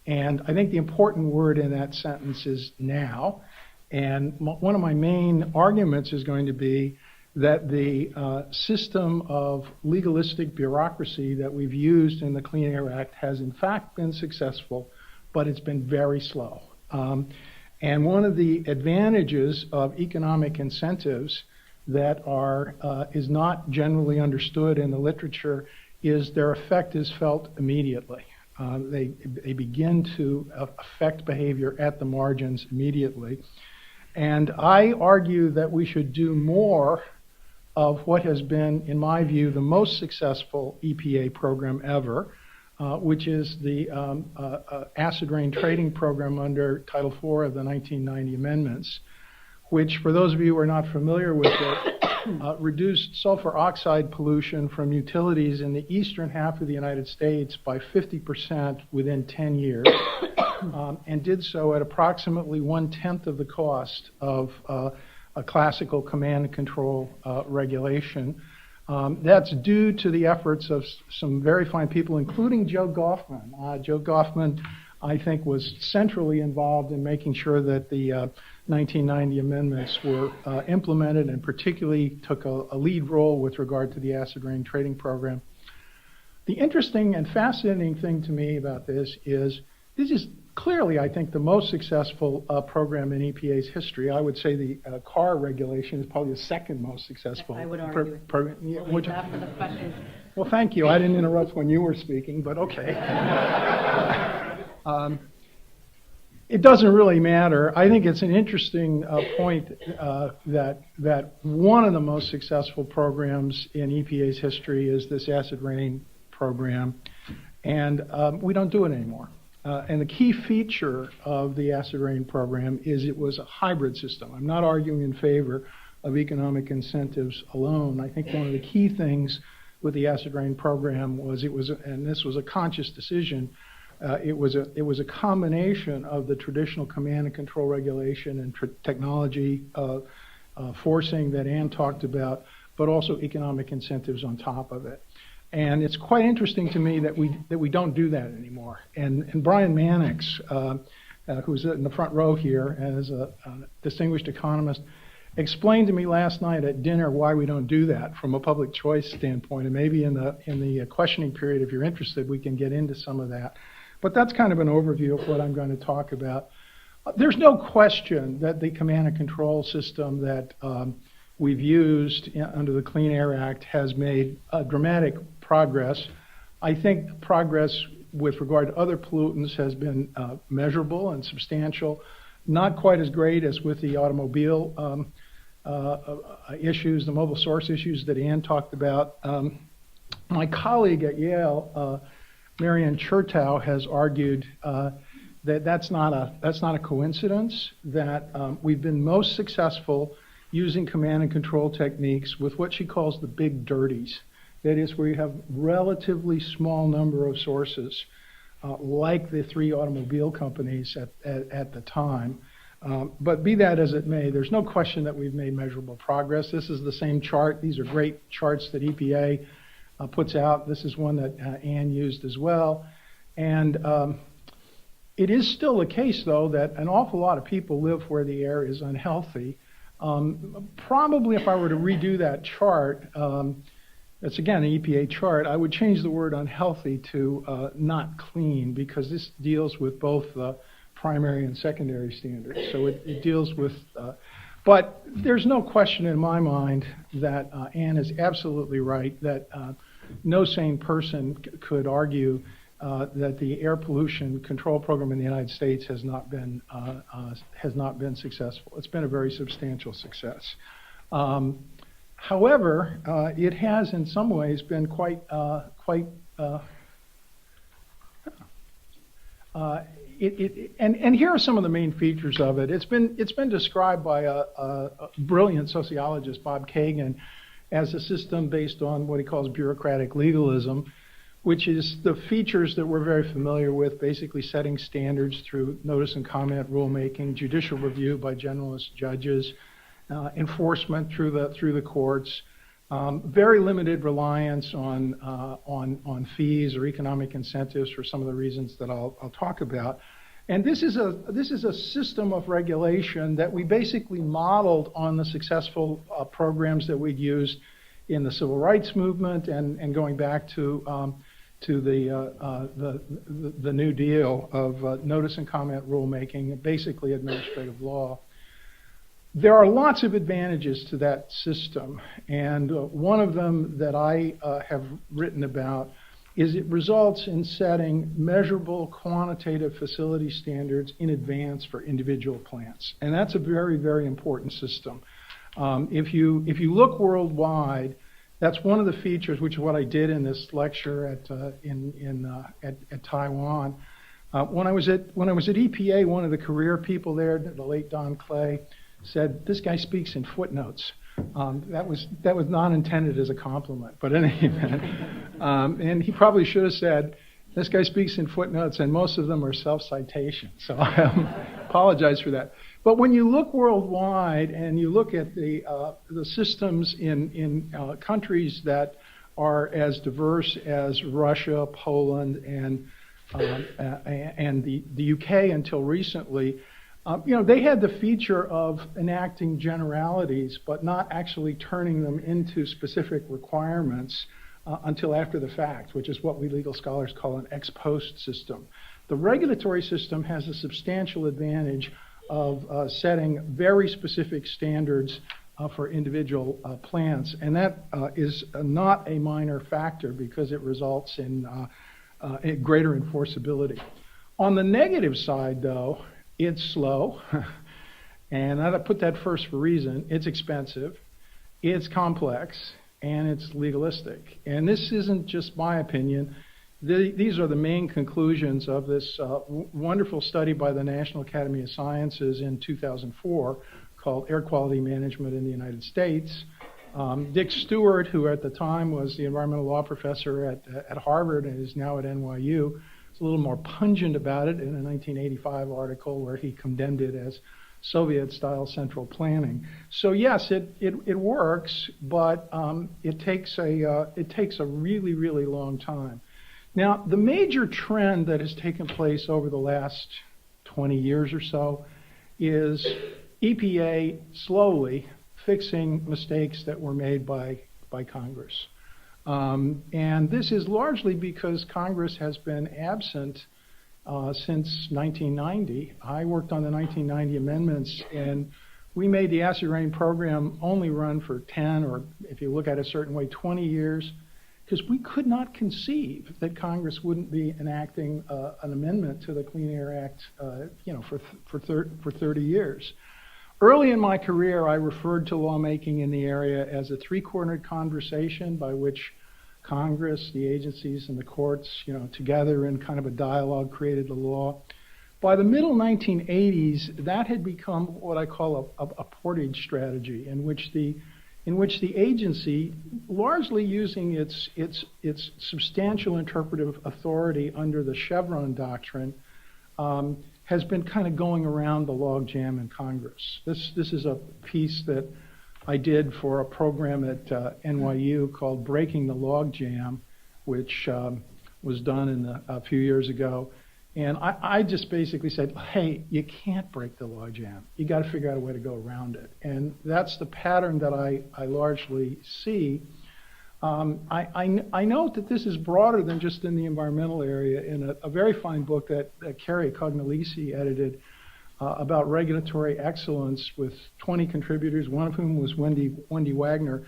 Speaker 5: And I think the important word in that sentence is now. And one of my main arguments is going to be that the system of legalistic bureaucracy that we've used in the Clean Air Act has in fact been successful, but it's been very slow. And one of the advantages of economic incentives that is not generally understood in the literature is their effect is felt immediately. They begin to affect behavior at the margins immediately. And I argue that we should do more of what has been, in my view, the most successful EPA program ever, which is the acid rain trading program under Title IV of the 1990 amendments, which, for those of you who are not familiar with it, reduced sulfur oxide pollution from utilities in the eastern half of the United States by 50% within 10 years, and did so at approximately 1/10 of the cost of a classical command and control regulation. That's due to the efforts of some very fine people, including Joe Goffman. Joe Goffman, I think, was centrally involved in making sure that the 1990 amendments were implemented, and particularly took a lead role with regard to the acid rain trading program. The interesting and fascinating thing to me about this is clearly, I think, the most successful program in EPA's history. I would say the car regulation is probably the second most successful.
Speaker 4: I would argue.
Speaker 5: We'll after the questions. Well, thank you. I didn't interrupt when you were speaking, but okay. It doesn't really matter. I think it's an interesting point that one of the most successful programs in EPA's history is this acid rain program, and we don't do it anymore. And the key feature of the acid rain program is it was a hybrid system. I'm not arguing in favor of economic incentives alone. I think one of the key things with the acid rain program was and this was a conscious decision, it was a combination of the traditional command and control regulation and technology forcing that Ann talked about, but also economic incentives on top of it. And it's quite interesting to me that we don't do that anymore. And Brian Mannix, who's in the front row here and is a distinguished economist, explained to me last night at dinner why we don't do that from a public choice standpoint. And maybe in the questioning period, if you're interested, we can get into some of that. But that's kind of an overview of what I'm going to talk about. There's no question that the command and control system that we've used under the Clean Air Act has made dramatic progress. I think progress with regard to other pollutants has been measurable and substantial, not quite as great as with the automobile issues, the mobile source issues that Ann talked about. My colleague at Yale, Marianne Chertow, has argued that that's not a coincidence, that we've been most successful using command and control techniques with what she calls the big dirties. That is, where you have relatively small number of sources, like the 3 automobile companies at the time. But be that as it may, there's no question that we've made measurable progress. This is the same chart. These are great charts that EPA puts out. This is one that Ann used as well. And it is still the case, though, that an awful lot of people live where the air is unhealthy. Probably if I were to redo that chart, that's again an EPA chart, I would change the word unhealthy to not clean, because this deals with both primary and secondary standards. So it deals with, but there's no question in my mind that Ann is absolutely right, that no sane person could argue that the air pollution control program in the United States has not been successful. It's been a very substantial success. However, it has in some ways been and here are some of the main features of it. It's been described by a brilliant sociologist, Bob Kagan, as a system based on what he calls bureaucratic legalism, which is the features that we're very familiar with, basically setting standards through notice and comment rulemaking, judicial review by generalist judges, enforcement through the courts, Very limited reliance on fees or economic incentives for some of the reasons that I'll talk about. And this is a system of regulation that we basically modeled on the successful programs that we'd used in the civil rights movement and going back to the New Deal of notice and comment rulemaking, basically administrative law. There are lots of advantages to that system, and one of them that I have written about is it results in setting measurable quantitative facility standards in advance for individual plants, and that's a very, very important system. If you look worldwide, that's one of the features, which is what I did in this lecture at Taiwan. When I was at EPA, one of the career people there, the late Don Clay, said, "This guy speaks in footnotes." That was not intended as a compliment, but in any event, and he probably should have said, "This guy speaks in footnotes, and most of them are self-citation." So I apologize for that. But when you look worldwide and you look at the systems in countries that are as diverse as Russia, Poland, and the UK until recently, they had the feature of enacting generalities, but not actually turning them into specific requirements until after the fact, which is what we legal scholars call an ex post system. The regulatory system has a substantial advantage of setting very specific standards for individual plants, and that is not a minor factor because it results in a greater enforceability. On the negative side, though, it's slow, and I put that first for a reason. It's expensive, it's complex, and it's legalistic. And this isn't just my opinion. These are the main conclusions of this wonderful study by the National Academy of Sciences in 2004 called Air Quality Management in the United States. Dick Stewart, who at the time was the environmental law professor at Harvard and is now at NYU, is a little more pungent about it in a 1985 article where he condemned it as Soviet-style central planning. So yes, it works, but it takes a really, really long time. Now, the major trend that has taken place over the last 20 years or so is EPA slowly fixing mistakes that were made by Congress. And this is largely because Congress has been absent since 1990. I worked on the 1990 amendments, and we made the acid rain program only run for 10, or if you look at it a certain way, 20 years. Because we could not conceive that Congress wouldn't be enacting an amendment to the Clean Air Act, for 30 years. Early in my career, I referred to lawmaking in the area as a three-cornered conversation by which Congress, the agencies, and the courts, together in kind of a dialogue, created the law. By the middle 1980s, that had become what I call a portage strategy, in which the agency, largely using its substantial interpretive authority under the Chevron doctrine, has been kind of going around the logjam in Congress. This is a piece that I did for a program at NYU called Breaking the Logjam, which was done a few years ago. And I just basically said, hey, you can't break the logjam. You got to figure out a way to go around it. And that's the pattern that I largely see. I note that this is broader than just in the environmental area. In a very fine book that Carrie Cognalisi edited about regulatory excellence with 20 contributors, one of whom was Wendy Wagner.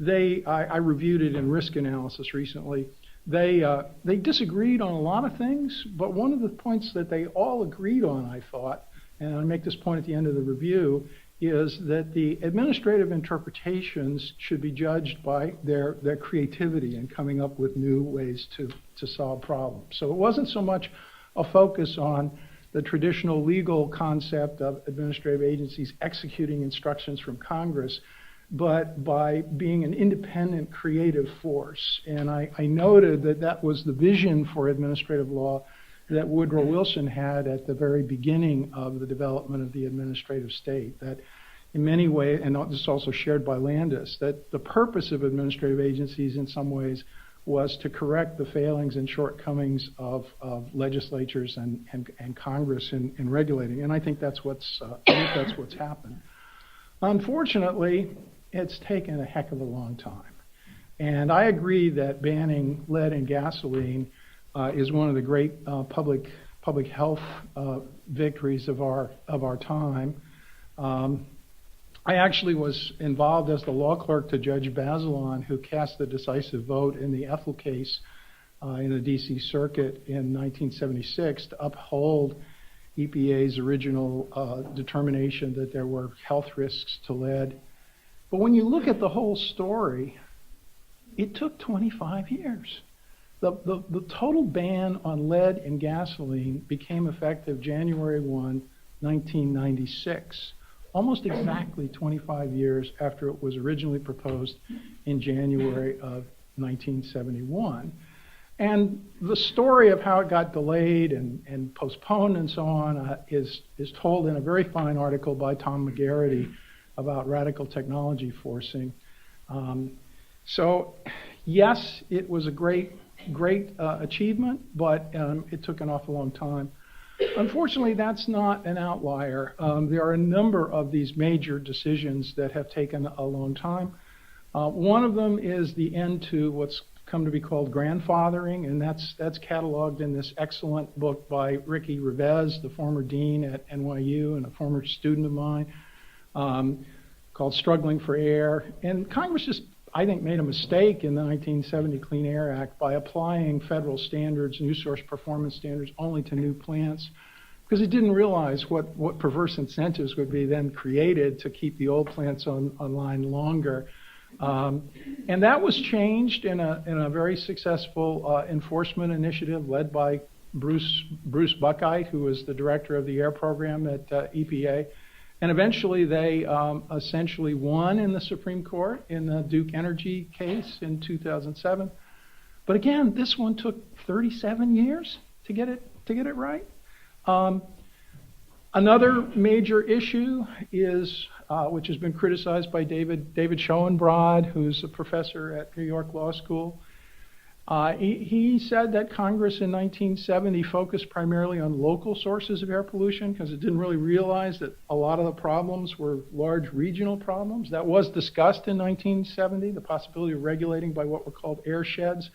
Speaker 5: I reviewed it in risk analysis recently. They disagreed on a lot of things, but one of the points that they all agreed on, I thought, and I make this point at the end of the review, is that the administrative interpretations should be judged by their creativity in coming up with new ways to solve problems. So it wasn't so much a focus on the traditional legal concept of administrative agencies executing instructions from Congress, but by being an independent creative force. And I noted that was the vision for administrative law that Woodrow Wilson had at the very beginning of the development of the administrative state, that in many ways, and this is also shared by Landis, that the purpose of administrative agencies in some ways was to correct the failings and shortcomings of legislatures and Congress in regulating. And I think that's what's happened. Unfortunately, it's taken a heck of a long time. And I agree that banning lead in gasoline is one of the great public health victories of our time. I actually was involved as the law clerk to Judge Bazelon, who cast the decisive vote in the Ethel case in the D.C. Circuit in 1976 to uphold EPA's original determination that there were health risks to lead. But when you look at the whole story, it took 25 years. The total ban on lead in gasoline became effective January 1, 1996, almost exactly 25 years after it was originally proposed in January of 1971. And the story of how it got delayed and postponed and so on is told in a very fine article by Tom McGarity about radical technology forcing. So yes, it was a great achievement, but it took an awful long time. Unfortunately, that's not an outlier. There are a number of these major decisions that have taken a long time. One of them is the end to what's come to be called grandfathering, and that's cataloged in this excellent book by Ricky Revesz, the former dean at NYU and a former student of mine, called Struggling for Air. And Congress just, I think, made a mistake in the 1970 Clean Air Act by applying federal standards, new source performance standards, only to new plants, because it didn't realize what perverse incentives would be then created to keep the old plants online longer. And that was changed in a very successful enforcement initiative led by Bruce Buckheit, who was the director of the air program at EPA. And eventually they essentially won in the Supreme Court in the Duke Energy case in 2007. But again, this one took 37 years to get it right. Another major issue is, which has been criticized by David Schoenbrod, who's a professor at New York Law School. He said that Congress in 1970 focused primarily on local sources of air pollution because it didn't really realize that a lot of the problems were large regional problems. That was discussed in 1970, the possibility of regulating by what were called air sheds,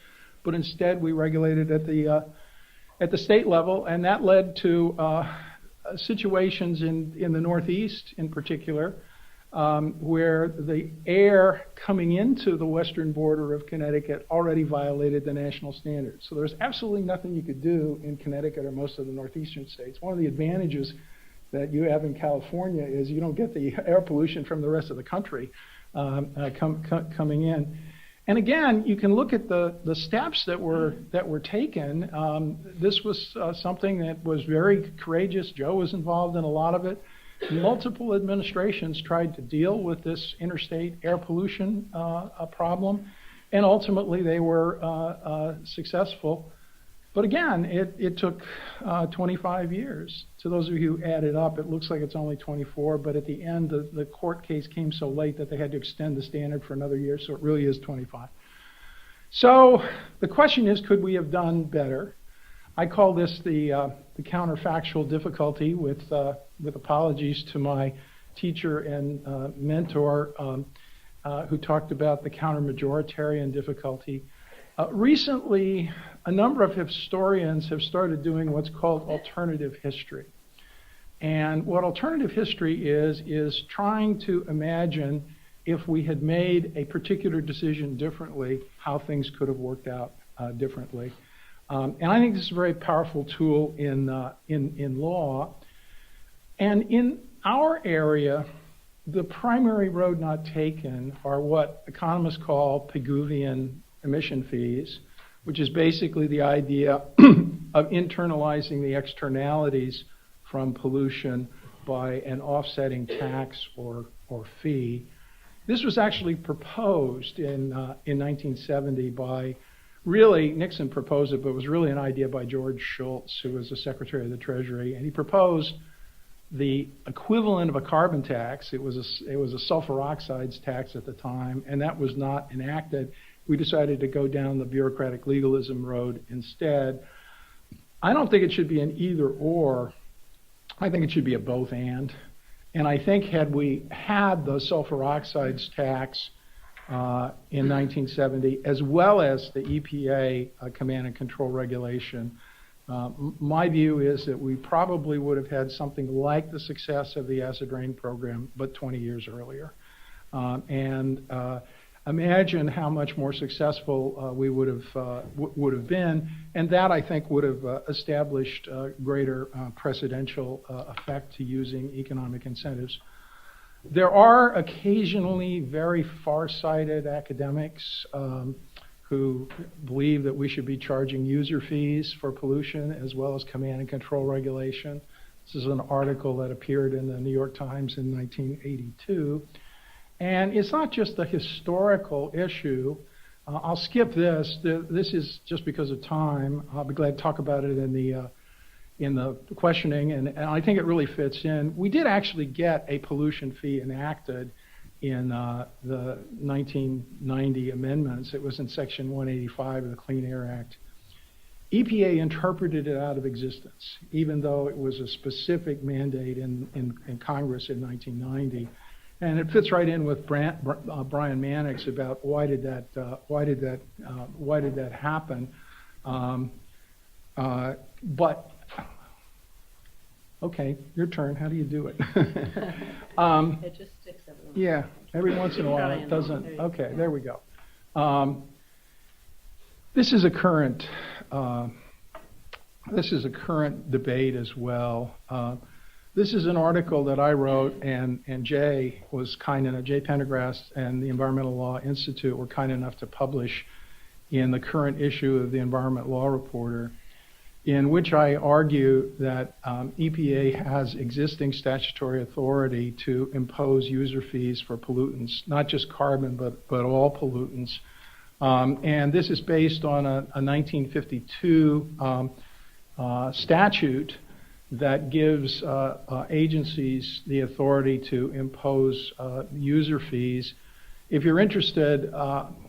Speaker 5: but instead we regulated at the state level, and that led to situations in the Northeast in particular, where the air coming into the western border of Connecticut already violated the national standards. So there's absolutely nothing you could do in Connecticut or most of the northeastern states. One of the advantages that you have in California is you don't get the air pollution from the rest of the country coming in. And again, you can look at the steps that were taken. This was something that was very courageous. Joe was involved in a lot of it. Multiple administrations tried to deal with this interstate air pollution problem, and ultimately they were successful. But again, it took 25 years. To those of you who add it up, it looks like it's only 24, but at the end, the court case came so late that they had to extend the standard for another year, so it really is 25. So the question is, could we have done better? I call this the counterfactual difficulty, with apologies to my teacher and mentor who talked about the counter-majoritarian difficulty. Recently, a number of historians have started doing what's called alternative history. And what alternative history is trying to imagine if we had made a particular decision differently, how things could have worked out differently. And I think this is a very powerful tool in law. And in our area, the primary road not taken are what economists call Pigouvian emission fees, which is basically the idea of internalizing the externalities from pollution by an offsetting tax or fee. This was actually proposed in 1970 by, really, Nixon proposed it, but it was really an idea by George Shultz, who was the Secretary of the Treasury, and he proposed the equivalent of a carbon tax. It was a sulfur oxides tax at the time, and that was not enacted. We decided to go down the bureaucratic legalism road instead. I don't think it should be an either or. I think it should be a both and. And I think had we had the sulfur oxides tax in 1970, as well as the EPA command and control regulation, my view is that we probably would have had something like the success of the acid rain program, but 20 years earlier. Imagine how much more successful we would have been, and that I think would have established greater precedential effect to using economic incentives. There are occasionally very far-sighted academics who believe that we should be charging user fees for pollution as well as command and control regulation. This is an article that appeared in the New York Times in 1982. And it's not just a historical issue. I'll skip this. This is just because of time. I'll be glad to talk about it in the questioning, and I think it really fits in. We did actually get a pollution fee enacted in the 1990 amendments. It was in Section 185 of the Clean Air Act. EPA interpreted it out of existence, even though it was a specific mandate in Congress in 1990. And it fits right in with Brian Mannix about why did that happen? But okay, your turn. How do you do it?
Speaker 4: It just sticks every once.
Speaker 5: Yeah, every once in a while it doesn't. Okay, there we go. This is a current debate as well. This is an article that I wrote, and Jay Pendergrass and the Environmental Law Institute were kind enough to publish in the current issue of the Environment Law Reporter, in which I argue that EPA has existing statutory authority to impose user fees for pollutants, not just carbon, but all pollutants. And this is based on a 1952 statute that gives agencies the authority to impose user fees. If you're interested,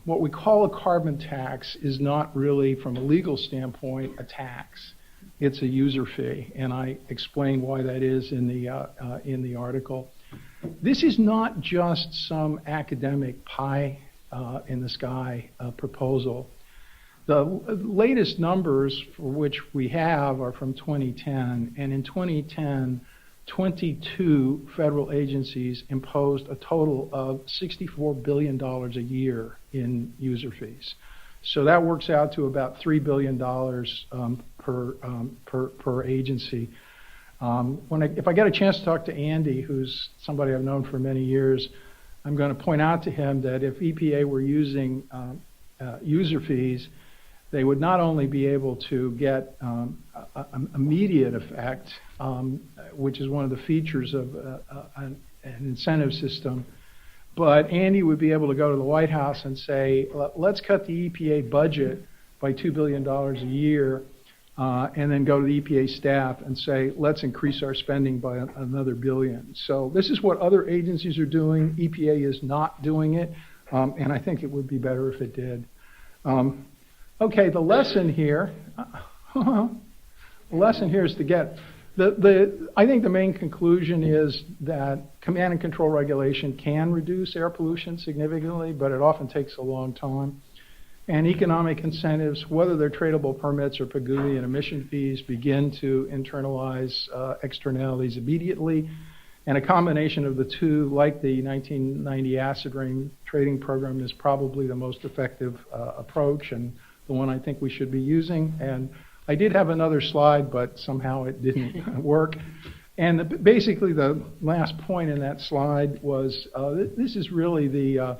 Speaker 5: what we call a carbon tax is not really, from a legal standpoint, a tax. It's a user fee, and I explain why that is in the article. This is not just some academic pie in the sky proposal. The latest numbers for which we have are from 2010, and in 2010, 22 federal agencies imposed a total of $64 billion a year in user fees. So that works out to about $3 billion per agency. If I get a chance to talk to Andy, who's somebody I've known for many years, I'm going to point out to him that if EPA were using user fees, they would not only be able to get immediate effect, which is one of the features of an incentive system, but Andy would be able to go to the White House and say, let's cut the EPA budget by $2 billion a year, and then go to the EPA staff and say, let's increase our spending by another $1 billion. So this is what other agencies are doing. EPA is not doing it, and I think it would be better if it did. Okay, the lesson here is to get I think the main conclusion is that command and control regulation can reduce air pollution significantly, but it often takes a long time. And economic incentives, whether they're tradable permits or Pigouvian emission fees, begin to internalize externalities immediately. And a combination of the two, like the 1990 acid rain trading program, is probably the most effective approach, and the one I think we should be using. And I did have another slide, but somehow it didn't work. And basically the last point in that slide was this is really the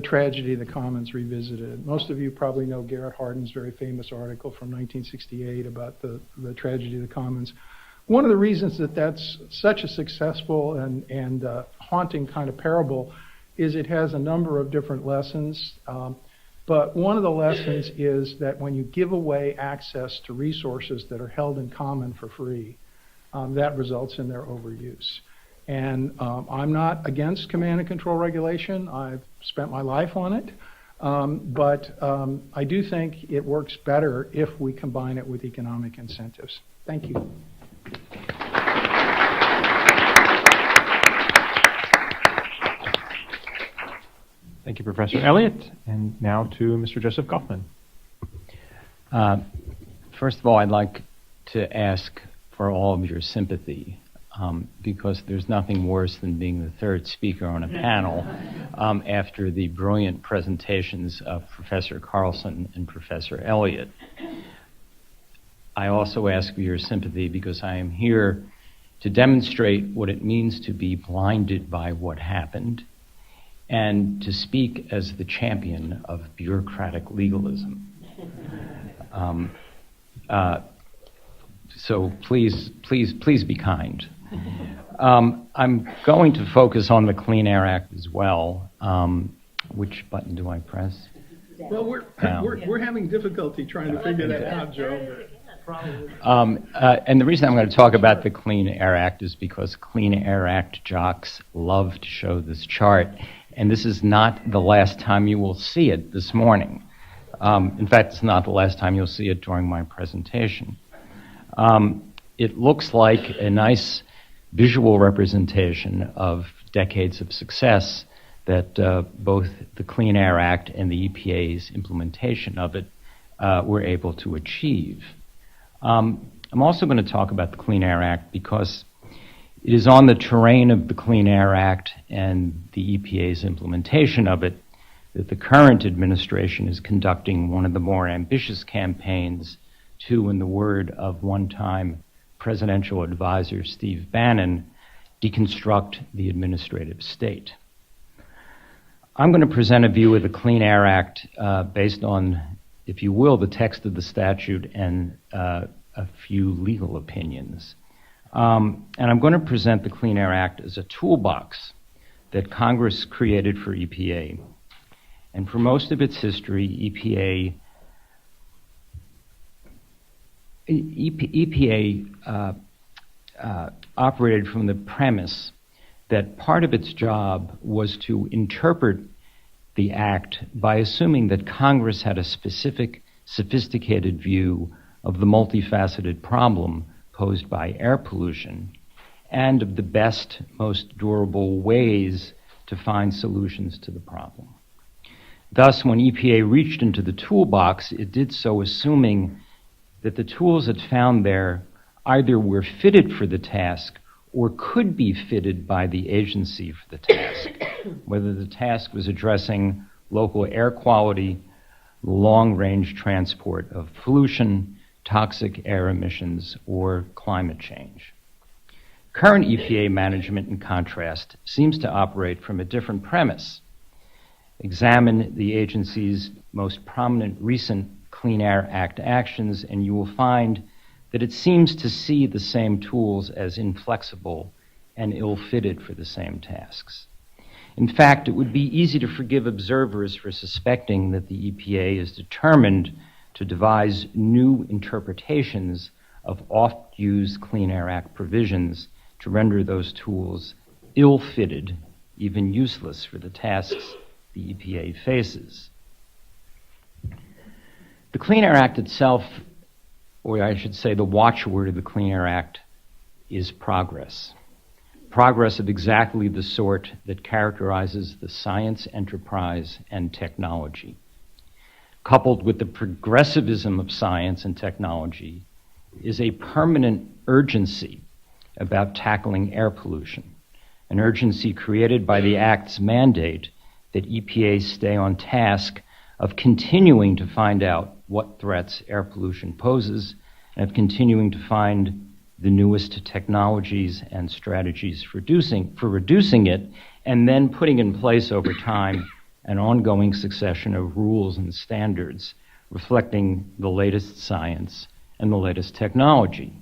Speaker 5: tragedy of the commons revisited. Most of you probably know Garrett Hardin's very famous article from 1968 about the tragedy of the commons. One of the reasons that that's such a successful and haunting kind of parable is it has a number of different lessons. But one of the lessons is that when you give away access to resources that are held in common for free, that results in their overuse. And I'm not against command and control regulation. I've spent my life on it. But I do think it works better if we combine it with economic incentives. Thank you.
Speaker 3: Thank you, Professor Elliott. And now to Mr. Joseph Goffman.
Speaker 7: First of all, I'd like to ask for all of your sympathy, because there's nothing worse than being the third speaker on a panel after the brilliant presentations of Professor Carlson and Professor Elliott. I also ask for your sympathy because I am here to demonstrate what it means to be blinded by what happened and to speak as the champion of bureaucratic legalism. So please be kind. I'm going to focus on the Clean Air Act as well. Which button do I press?
Speaker 5: Well, we're having difficulty trying to figure that out, Joe.
Speaker 7: And the reason I'm going to talk about the Clean Air Act is because Clean Air Act jocks love to show this chart, and this is not the last time you will see it this morning. In fact, it's not the last time you'll see it during my presentation. It looks like a nice visual representation of decades of success that both the Clean Air Act and the EPA's implementation of it were able to achieve. I'm also going to talk about the Clean Air Act because it is on the terrain of the Clean Air Act and the EPA's implementation of it that the current administration is conducting one of the more ambitious campaigns to, in the word of one-time presidential advisor Steve Bannon, deconstruct the administrative state. I'm going to present a view of the Clean Air Act based on, if you will, the text of the statute and a few legal opinions. And I'm going to present the Clean Air Act as a toolbox that Congress created for EPA. And for most of its history, EPA operated from the premise that part of its job was to interpret the act by assuming that Congress had a specific, sophisticated view of the multifaceted problem posed by air pollution and of the best, most durable ways to find solutions to the problem. Thus, when EPA reached into the toolbox, it did so assuming that the tools it found there either were fitted for the task or could be fitted by the agency for the task, whether the task was addressing local air quality, long-range transport of pollution, toxic air emissions, or climate change. Current EPA management, in contrast, seems to operate from a different premise. Examine the agency's most prominent recent Clean Air Act actions, and you will find that it seems to see the same tools as inflexible and ill-fitted for the same tasks. In fact, it would be easy to forgive observers for suspecting that the EPA is determined to devise new interpretations of oft-used Clean Air Act provisions to render those tools ill-fitted, even useless for the tasks the EPA faces. The Clean Air Act itself, or I should say the watchword of the Clean Air Act, is progress. Progress of exactly the sort that characterizes the science enterprise and technology. Coupled with the progressivism of science and technology is a permanent urgency about tackling air pollution, an urgency created by the Act's mandate that EPA stay on task of continuing to find out what threats air pollution poses and of continuing to find the newest technologies and strategies for reducing it, and then putting in place over time an ongoing succession of rules and standards reflecting the latest science and the latest technology.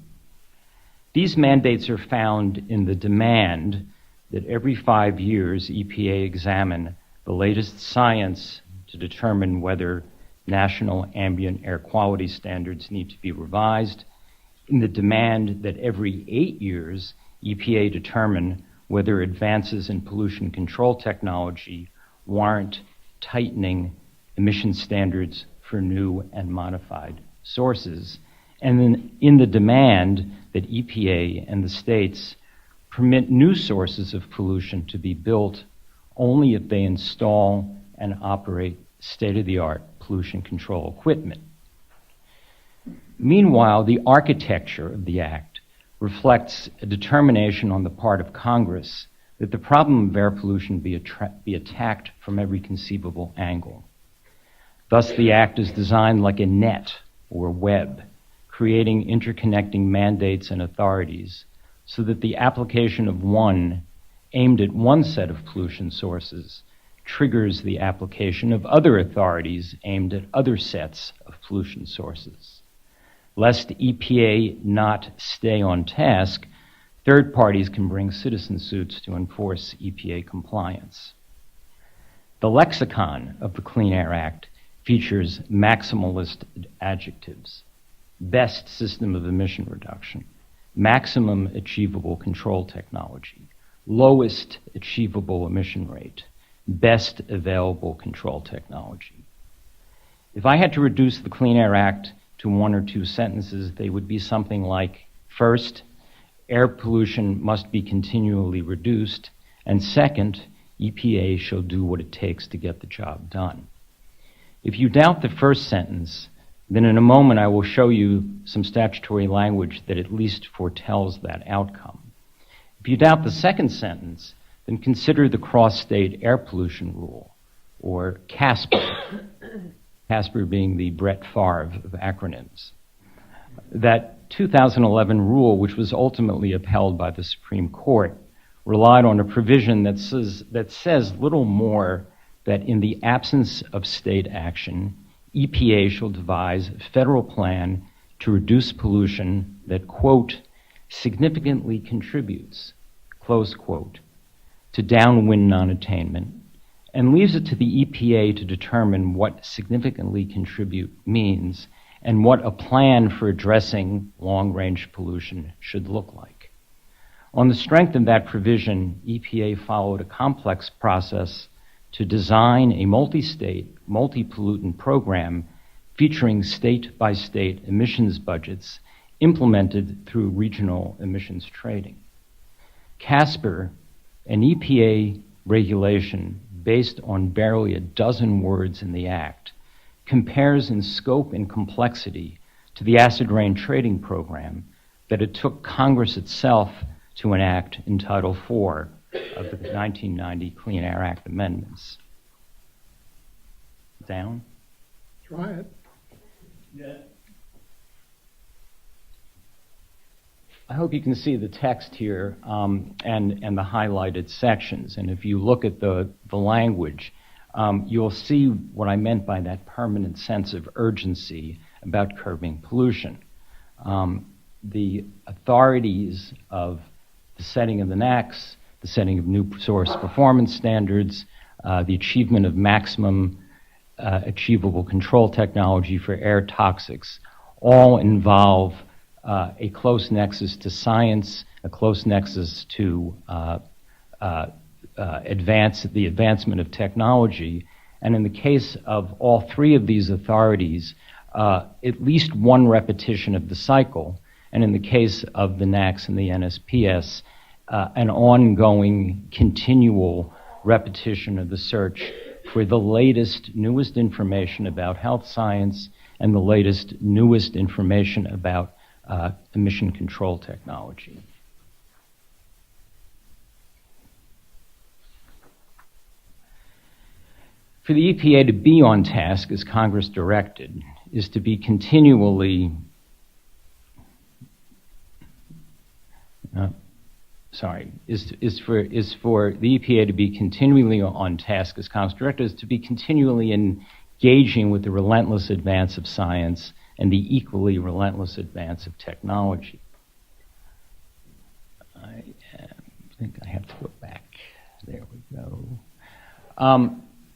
Speaker 7: These mandates are found in the demand that every 5 years EPA examine the latest science to determine whether national ambient air quality standards need to be revised in the demand that every 8 years, EPA determine whether advances in pollution control technology warrant tightening emission standards for new and modified sources, and then in the demand that EPA and the states permit new sources of pollution to be built only if they install and operate state-of-the-art pollution control equipment. Meanwhile, the architecture of the Act reflects a determination on the part of Congress that the problem of air pollution be attacked from every conceivable angle. Thus, the Act is designed like a net or web, creating interconnecting mandates and authorities so that the application of one aimed at one set of pollution sources triggers the application of other authorities aimed at other sets of pollution sources. Lest EPA not stay on task, third parties can bring citizen suits to enforce EPA compliance. The lexicon of the Clean Air Act features maximalist adjectives: best system of emission reduction, maximum achievable control technology, lowest achievable emission rate, best available control technology. If I had to reduce the Clean Air Act to one or two sentences, they would be something like, first, air pollution must be continually reduced, and second, EPA shall do what it takes to get the job done. If you doubt the first sentence, then in a moment I will show you some statutory language that at least foretells that outcome. If you doubt the second sentence, then consider the cross-state air pollution rule, or CASPER, CASPER being the Brett Favre of acronyms. That 2011 rule, which was ultimately upheld by the Supreme Court, relied on a provision that says little more that in the absence of state action, EPA shall devise a federal plan to reduce pollution that, quote, significantly contributes, close quote, to downwind non-attainment, and leaves it to the EPA to determine what significantly contribute means and what a plan for addressing long-range pollution should look like. On the strength of that provision, EPA followed a complex process to design a multi-state, multi-pollutant program featuring state-by-state emissions budgets implemented through regional emissions trading. CASPER, an EPA regulation based on barely a dozen words in the Act, compares in scope and complexity to the acid rain trading program that it took Congress itself to enact in Title IV of the 1990 Clean Air Act amendments. Down?
Speaker 5: Try it.
Speaker 6: Yeah.
Speaker 7: I hope you can see the text here and the highlighted sections. And if you look at the language, you'll see what I meant by that permanent sense of urgency about curbing pollution. The authorities of the setting of the NACs, the setting of new source performance standards, the achievement of maximum achievable control technology for air toxics, all involve a close nexus to science, a close nexus to the advancement of technology. And in the case of all three of these authorities, at least one repetition of the cycle, and in the case of the NACs and the NSPS, an ongoing, continual repetition of the search for the latest, newest information about health science and the latest, newest information about emission control technology. For the EPA to be on task as Congress directed is to be continually is for the EPA to be continually on task as Congress directed is to be continually engaging with the relentless advance of science and the equally relentless advance of technology. I think I have to go back. There we go.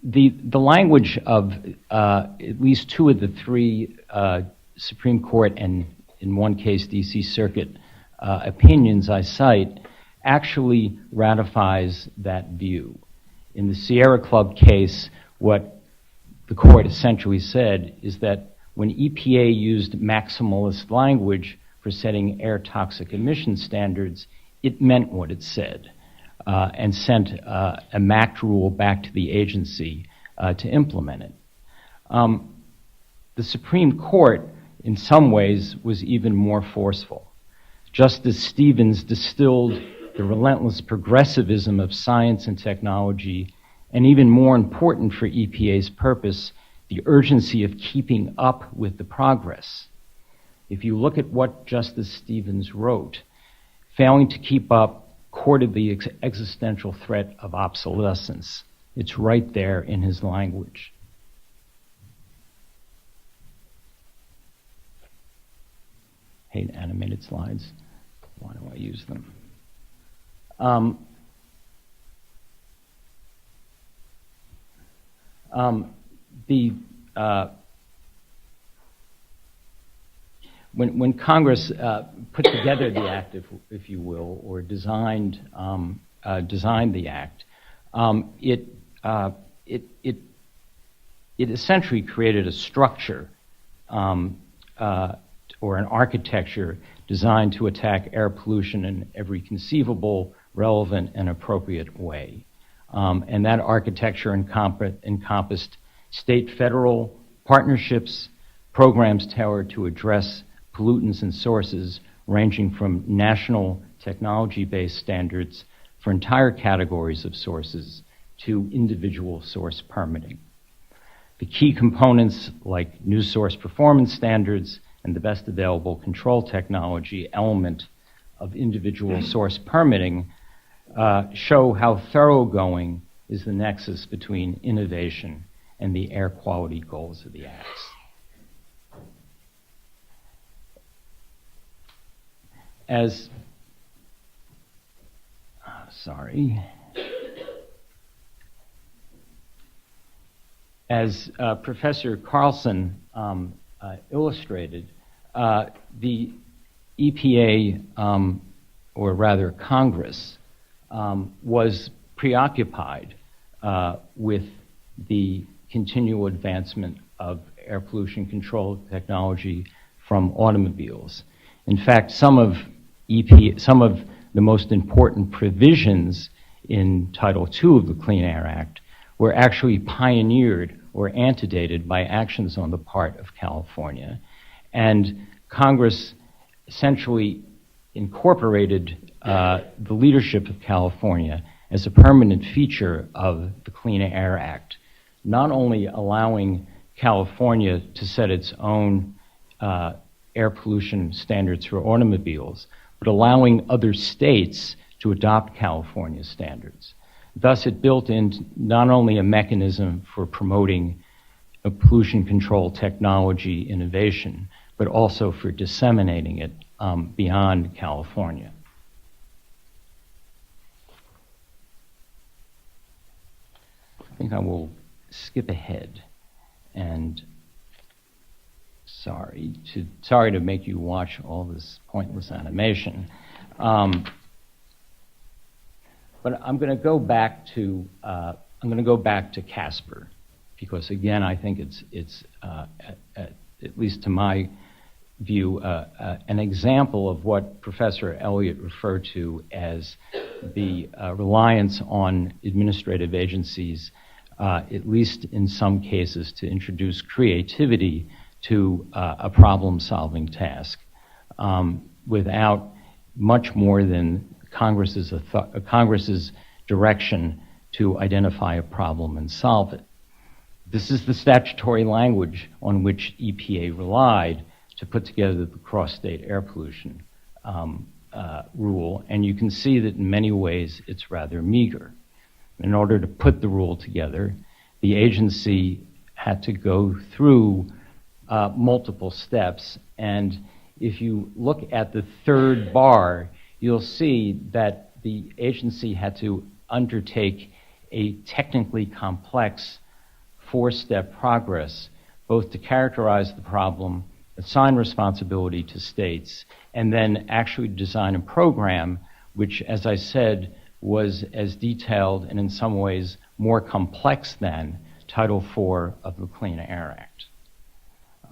Speaker 7: The language of at least two of the three Supreme Court and in one case, D.C. Circuit opinions I cite, actually ratifies that view. In the Sierra Club case, what the court essentially said is that when EPA used maximalist language for setting air toxic emission standards, it meant what it said, and sent a MACT rule back to the agency to implement it. The Supreme Court, in some ways, was even more forceful. Justice Stevens distilled the relentless progressivism of science and technology, and even more important for EPA's purpose, the urgency of keeping up with the progress. If you look at what Justice Stevens wrote, failing to keep up courted the existential threat of obsolescence. It's right there in his language. Hate animated slides. Why do I use them? When Congress put together the act, if you will, or designed the act, it essentially created a structure or an architecture designed to attack air pollution in every conceivable, relevant, and appropriate way. And that architecture encompassed state-federal partnerships, programs tailored to address pollutants and sources ranging from national technology-based standards for entire categories of sources to individual source permitting. The key components like new source performance standards and the best available control technology element of individual source permitting show how thoroughgoing is the nexus between innovation and the air quality goals of the acts. As Professor Carlson illustrated, the EPA, or rather Congress, was preoccupied with the continual advancement of air pollution control technology from automobiles. In fact, some of the most important provisions in Title II of the Clean Air Act were actually pioneered or antedated by actions on the part of California. And Congress essentially incorporated the leadership of California as a permanent feature of the Clean Air Act, not only allowing California to set its own air pollution standards for automobiles, but allowing other states to adopt California standards. Thus, it built in not only a mechanism for promoting a pollution control technology innovation, but also for disseminating it beyond California. I think I will skip ahead and sorry to make you watch all this pointless animation. But I'm going to go back to Casper, because again, I think it's at least to my view, an example of what Professor Elliott referred to as the reliance on administrative agencies, at least in some cases, to introduce creativity to a problem-solving task without much more than Congress's direction to identify a problem and solve it. This is the statutory language on which EPA relied to put together the cross-state air pollution rule, and you can see that in many ways it's rather meager. In order to put the rule together, the agency had to go through multiple steps, and if you look at the third bar, you'll see that the agency had to undertake a technically complex four-step progress, both to characterize the problem assign responsibility to states, and then actually design a program which, as I said, was as detailed and in some ways more complex than Title IV of the Clean Air Act.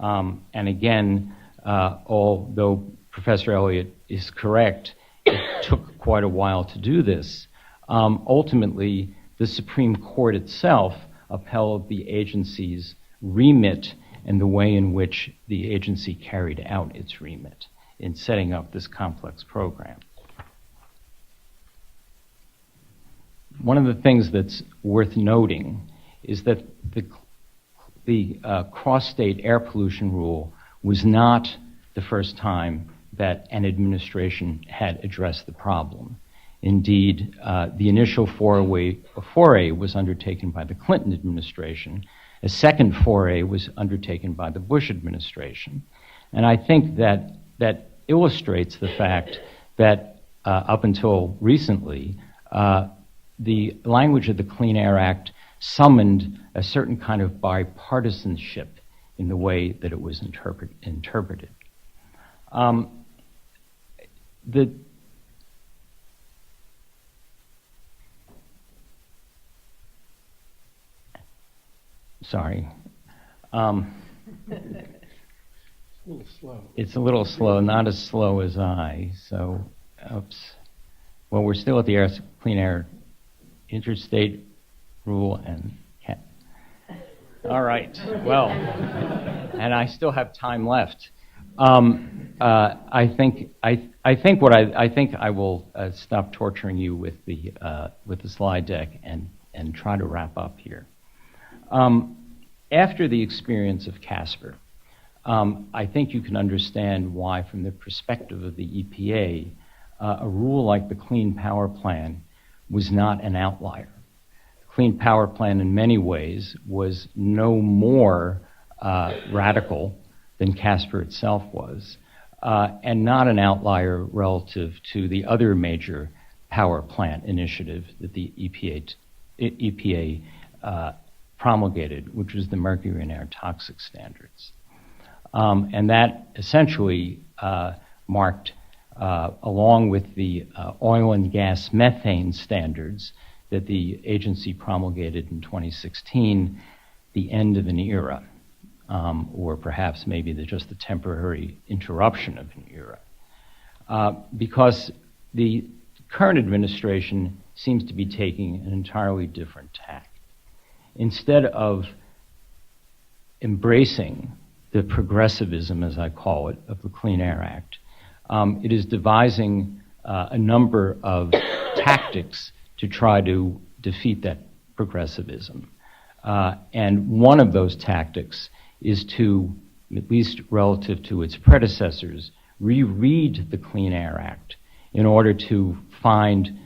Speaker 7: And again, although Professor Elliott is correct, it took quite a while to do this. Ultimately, the Supreme Court itself upheld the agency's remit and the way in which the agency carried out its remit in setting up this complex program. One of the things that's worth noting is that the cross-state air pollution rule was not the first time that an administration had addressed the problem. Indeed, the initial foray was undertaken by the Clinton administration. A second foray was undertaken by the Bush administration. And I think that illustrates the fact that up until recently, the language of the Clean Air Act summoned a certain kind of bipartisanship in the way that it was interpreted. Sorry.
Speaker 5: It's a little slow.
Speaker 7: It's a little slow, not as slow as I, so, oops. Well, we're still at the Clean Air Interstate Rule and all right, well, and I still have time left. I think I will stop torturing you with the slide deck and try to wrap up here. After the experience of CSAPR, I think you can understand why, from the perspective of the EPA, a rule like the Clean Power Plan was not an outlier. The Clean Power Plan, in many ways, was no more radical than CSAPR itself was, and not an outlier relative to the other major power plant initiative that the EPA promulgated, which was the mercury and air toxic standards. And that essentially marked, along with the oil and gas methane standards that the agency promulgated in 2016, the end of an era, or perhaps maybe just the temporary interruption of an era. Because the current administration seems to be taking an entirely different tack. Instead of embracing the progressivism, as I call it, of the Clean Air Act, it is devising a number of tactics to try to defeat that progressivism. And one of those tactics is to, at least relative to its predecessors, reread the Clean Air Act in order to find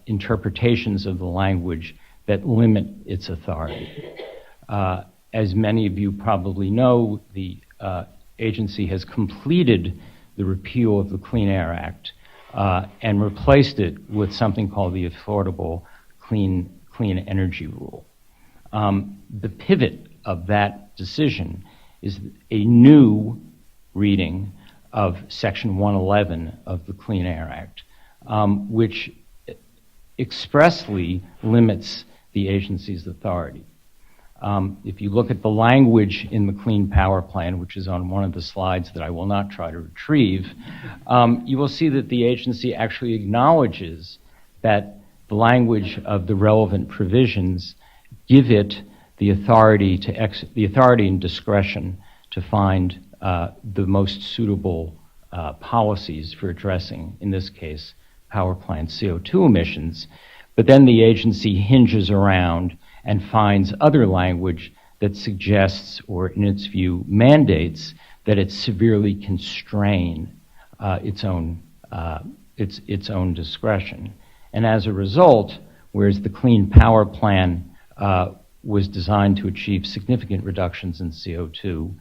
Speaker 7: interpretations of the language that limit its authority. As many of you probably know, the agency has completed the repeal of the Clean Air Act and replaced it with something called the Affordable Clean Energy Rule. The pivot of that decision is a new reading of Section 111 of the Clean Air Act, which expressly limits the agency's authority. If you look at the language in the Clean Power Plan, which is on one of the slides that I will not try to retrieve, you will see that the agency actually acknowledges that the language of the relevant provisions give it the authority and discretion to find the most suitable policies for addressing, in this case, power plant CO2 emissions. But then the agency hinges around and finds other language that suggests, or in its view, mandates that it severely constrain its own discretion. And as a result, whereas the Clean Power Plan was designed to achieve significant reductions in CO2,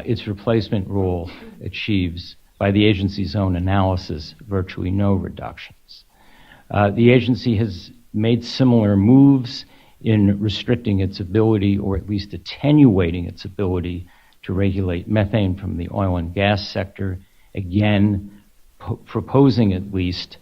Speaker 7: its replacement rule achieves, by the agency's own analysis, virtually no reductions. The agency has made similar moves in restricting its ability, or at least attenuating its ability, to regulate methane from the oil and gas sector, again proposing at least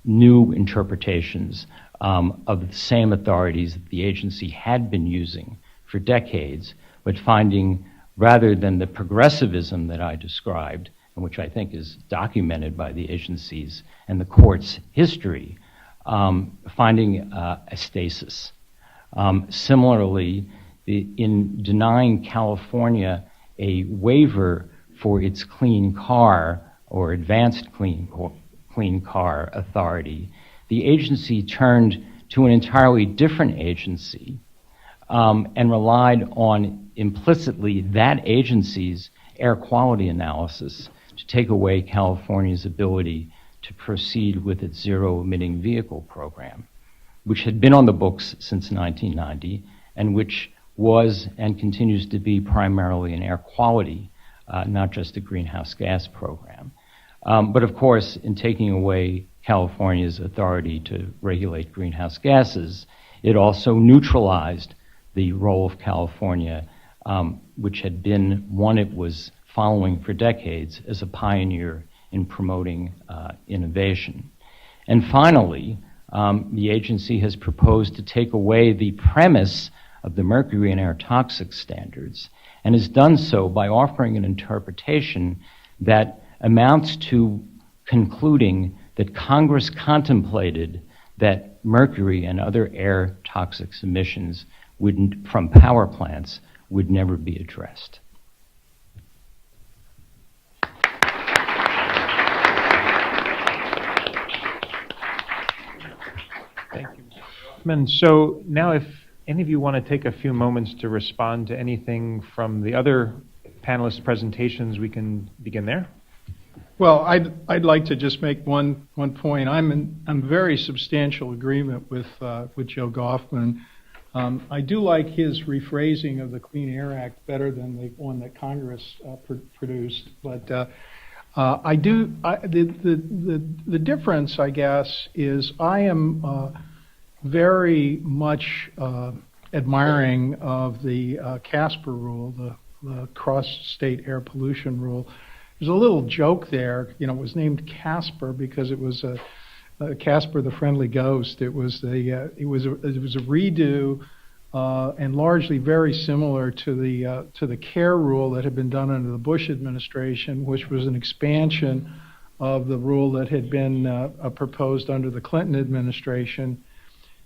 Speaker 7: new interpretations of the same authorities that the agency had been using for decades, but finding, rather than the progressivism that I described, and which I think is documented by the agency's and the court's history, finding a stasis. Similarly, in denying California a waiver for its clean car or advanced clean car authority, the agency turned to an entirely different agency and relied on implicitly that agency's air quality analysis to take away California's ability to proceed with its zero-emitting vehicle program, which had been on the books since 1990 and which was and continues to be primarily an air quality, not just a greenhouse gas program. But of course, in taking away California's authority to regulate greenhouse gases, it also neutralized the role of California, which had been one it was following for decades as a pioneer in promoting innovation. And finally, the agency has proposed to take away the premise of the mercury and air toxic standards, and has done so by offering an interpretation that amounts to concluding that Congress contemplated that mercury and other air toxic emissions from power plants would never be addressed.
Speaker 3: Thank you, Mr. Goffman. So now if any of you want to take a few moments to respond to anything from the other panelists' presentations, we can begin there.
Speaker 5: Well, I'd like to just make one point. I'm in very substantial agreement with Joe Goffman. I do like his rephrasing of the Clean Air Act better than the one that Congress produced, but the difference, I guess, is I am very much admiring of the CSAPR rule, the cross-state air pollution rule. There's a little joke there. You know, it was named Casper because it was Casper the Friendly Ghost. It was a redo and largely very similar to the CARE rule that had been done under the Bush administration, which was an expansion of the rule that had been proposed under the Clinton administration.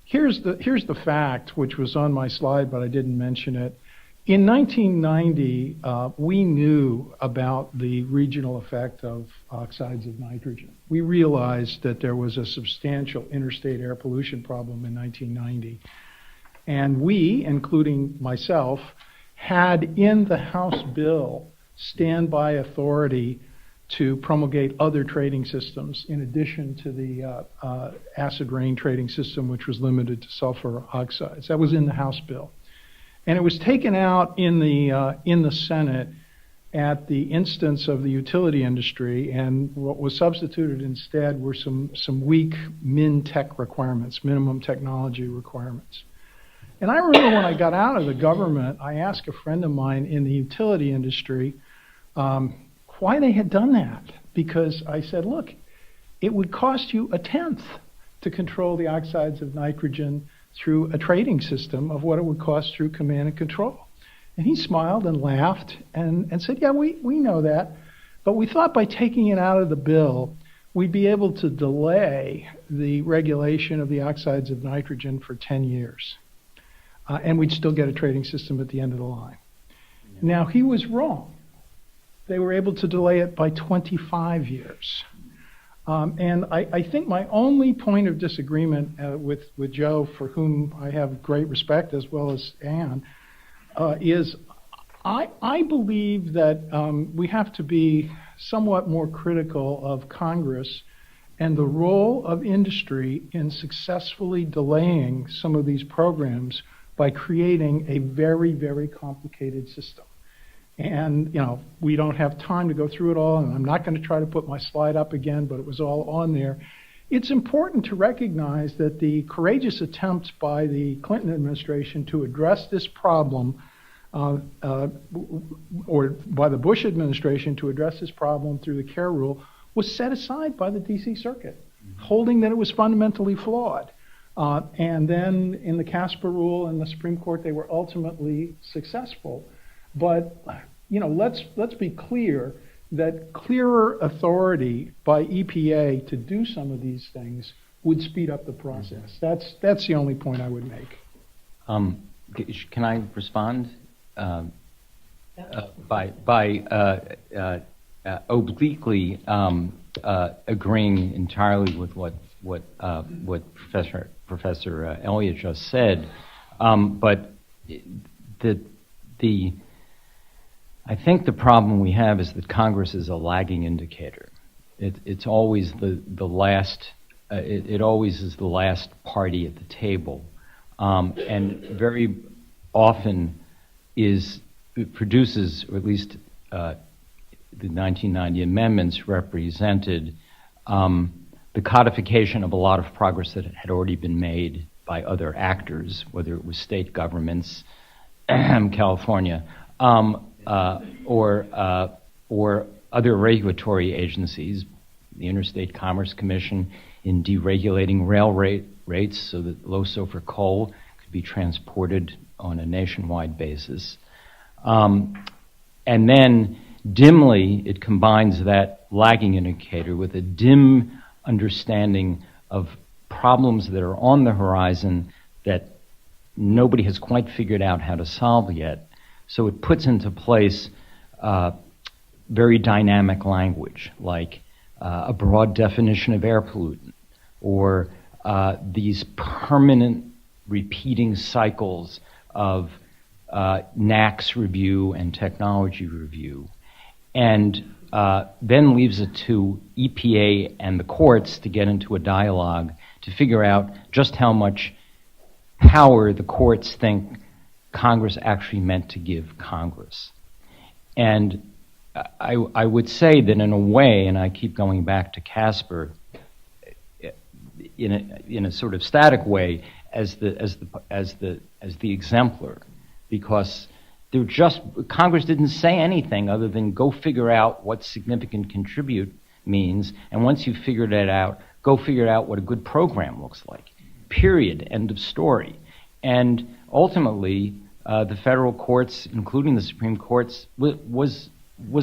Speaker 5: Here's the fact, which was on my slide, but I didn't mention it. In 1990, we knew about the regional effect of oxides of nitrogen. We realized that there was a substantial interstate air pollution problem in 1990. And we, including myself, had in the House bill standby authority to promulgate other trading systems in addition to the acid rain trading system, which was limited to sulfur oxides. That was in the House bill. And it was taken out in the Senate at the instance of the utility industry, and what was substituted instead were some weak min-tech requirements, minimum technology requirements. And I remember when I got out of the government, I asked a friend of mine in the utility industry why they had done that. Because I said, look, it would cost you 1/10 to control the oxides of nitrogen through a trading system of what it would cost through command and control. And he smiled and laughed and said, yeah, we know that, but we thought by taking it out of the bill, we'd be able to delay the regulation of the oxides of nitrogen for 10 years. And we'd still get a trading system at the end of the line. Now, he was wrong. They were able to delay it by 25 years. And I think my only point of disagreement with Joe, for whom I have great respect, as well as Ann, is I believe that we have to be somewhat more critical of Congress and the role of industry in successfully delaying some of these programs by creating a very, very complicated system. And, you know, we don't have time to go through it all, and I'm not going to try to put my slide up again, but it was all on there. It's important to recognize that the courageous attempts by the Clinton administration to address this problem or by the Bush administration to address this problem through the CARE rule was set aside by the D.C. Circuit, holding that it was fundamentally flawed. And then in the Casper rule in the Supreme Court, they were ultimately successful. But let's be clear that clearer authority by EPA to do some of these things would speed up the process. That's the only point I would make.
Speaker 7: Can I respond by obliquely agreeing entirely with what Professor Elliott just said, but I think the problem we have is that Congress is a lagging indicator. It's always the last. It always is the last party at the table, and very often produces, or at least the 1990 amendments represented the codification of a lot of progress that had already been made by other actors, whether it was state governments, California, or other regulatory agencies, the Interstate Commerce Commission, in deregulating rail rates so that low sulfur coal could be transported on a nationwide basis. And then dimly, it combines that lagging indicator with a dim understanding of problems that are on the horizon that nobody has quite figured out how to solve yet. So it puts into place very dynamic language, like a broad definition of air pollutant, or these permanent repeating cycles of NAAQS review and technology review, and then leaves it to EPA and the courts to get into a dialogue to figure out just how much power the courts think Congress actually meant to give Congress. And I would say that in a way, and I keep going back to Casper, in a sort of static way, as the exemplar, because Congress didn't say anything other than go figure out what significant contribute means, and once you've figured that out, go figure out what a good program looks like. Period. End of story. And ultimately, the federal courts, including the Supreme Court, was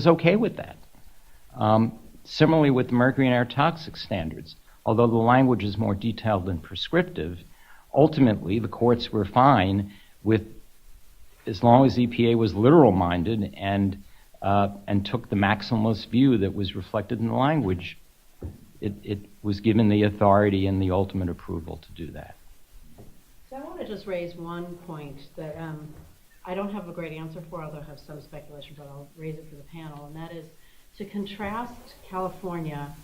Speaker 7: okay with that. Similarly with the mercury and air toxic standards, although the language is more detailed and prescriptive, ultimately the courts were fine with, as long as EPA was literal-minded and took the maximalist view that was reflected in the language, it was given the authority and the ultimate approval to do that.
Speaker 4: So I want to just raise one point that I don't have a great answer for, although I have some speculation, but I'll raise it for the panel, and that is to contrast California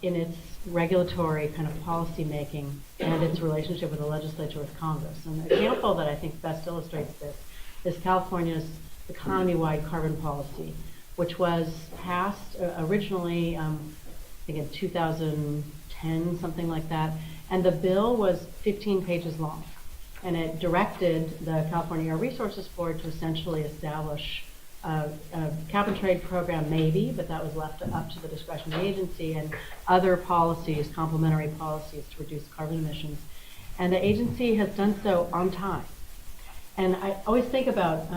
Speaker 4: in its regulatory kind of policy making and its relationship with the legislature, with Congress. And the example that I think best illustrates this is California's economy-wide carbon policy, which was passed originally, I think in 2010, something like that, and the bill was 15 pages long. And it directed the California Air Resources Board to essentially establish a cap-and-trade program, maybe, but that was left up to the discretion of the agency, and other policies, complementary policies to reduce carbon emissions. And the agency has done so on time. And I always think about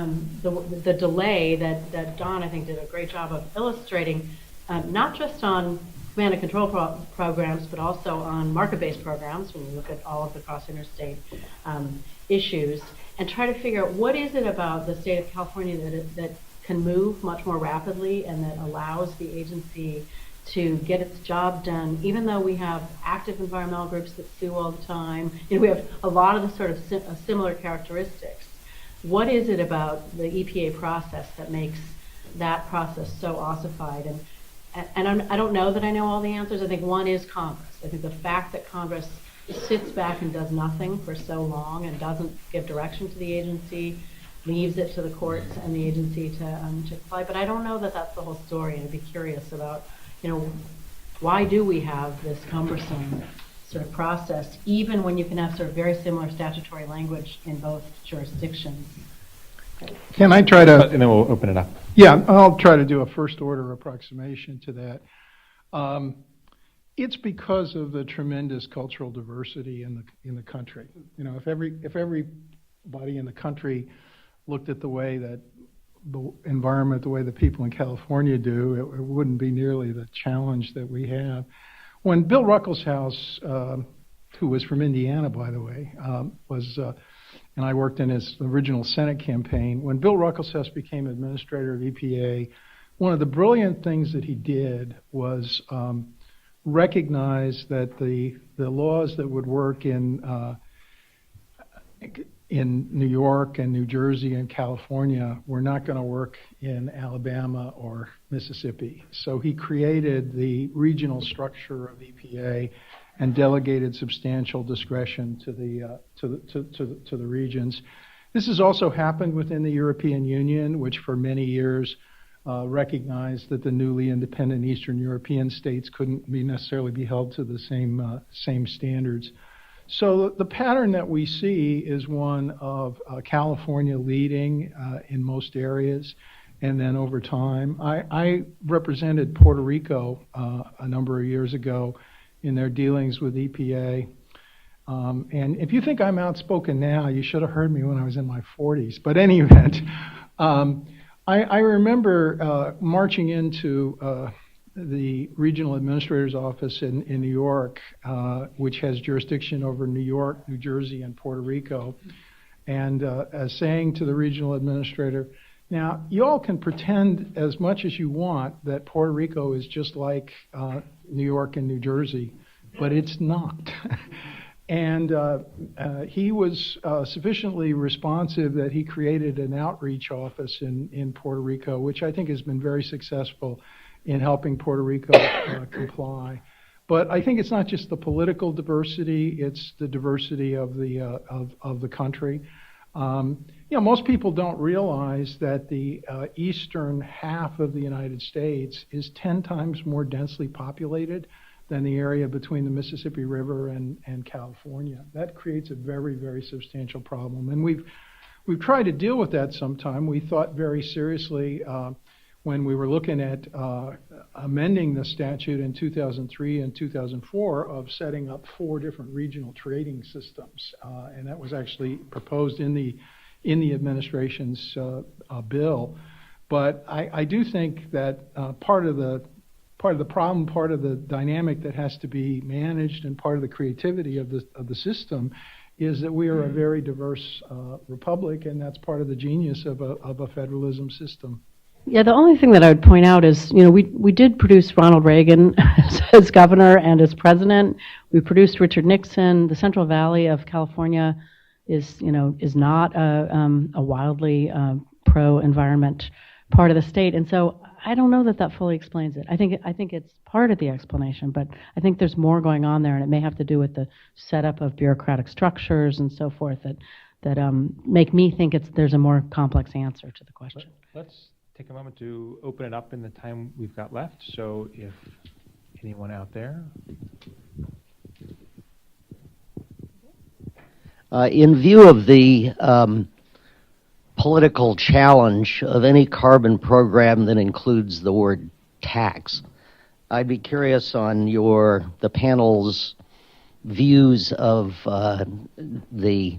Speaker 4: the delay that Don, I think, did a great job of illustrating, not just on command and control programs, but also on market-based programs, when you look at all of the cross-interstate issues, and try to figure out what is it about the state of California that can move much more rapidly and that allows the agency to get its job done, even though we have active environmental groups that sue all the time. We have a lot of the sort of similar characteristics. What is it about the EPA process that makes that process so ossified? And I don't know that I know all the answers. I think one is Congress. I think the fact that Congress sits back and does nothing for so long and doesn't give direction to the agency, leaves it to the courts and the agency to apply. But I don't know that that's the whole story, and I'd be curious about, why do we have this cumbersome sort of process, even when you can have sort of very similar statutory language in both jurisdictions?
Speaker 5: Can I try to?
Speaker 3: And then we'll open it up.
Speaker 5: Yeah, I'll try to do a first order approximation to that. It's because of the tremendous cultural diversity in the country. You know, if everybody in the country looked at the way that the environment, the way the people in California do, it wouldn't be nearly the challenge that we have. When Bill Ruckelshaus, who was from Indiana, by the way, and I worked in his original Senate campaign, when Bill Ruckelshaus became administrator of EPA, one of the brilliant things that he did was recognize that the laws that would work in New York and New Jersey and California were not going to work in Alabama or Mississippi. So he created the regional structure of EPA and delegated substantial discretion to the regions. This has also happened within the European Union, which for many years recognized that the newly independent Eastern European states couldn't necessarily be held to the same standards. So the pattern that we see is one of California leading in most areas, and then over time. I represented Puerto Rico a number of years ago in their dealings with EPA. And if you think I'm outspoken now, you should have heard me when I was in my 40s. But any event, I remember marching into the regional administrator's office in New York, which has jurisdiction over New York, New Jersey, and Puerto Rico, and saying to the regional administrator, now, you all can pretend as much as you want that Puerto Rico is just like New York and New Jersey, but it's not. And he was sufficiently responsive that he created an outreach office in Puerto Rico, which I think has been very successful in helping Puerto Rico comply. But I think it's not just the political diversity; it's the diversity of the country. You know, most people don't realize that the eastern half of the United States is 10 times more densely populated than the area between the Mississippi River and California. That creates a very, very substantial problem, and we've tried to deal with that sometime. We thought very seriously when we were looking at amending the statute in 2003 and 2004 of setting up 4 different regional trading systems, and that was actually proposed in the administration's bill. But I do think that part of the problem, part of the dynamic that has to be managed, and part of the creativity of the system is that we are a very diverse republic, and that's part of the genius of a federalism system.
Speaker 8: Yeah, the only thing that I would point out is, you know, we did produce Ronald Reagan as governor and as president. We produced Richard Nixon. The Central Valley of California is not a wildly pro-environment part of the state, and so I don't know that fully explains it. I think it's part of the explanation, but I think there's more going on there, and it may have to do with the setup of bureaucratic structures and so forth that make me think there's a more complex answer to the question.
Speaker 3: Let's take a moment to open it up in the time we've got left. So if anyone out there.
Speaker 9: In view of the political challenge of any carbon program that includes the word tax, I'd be curious on the panel's views of the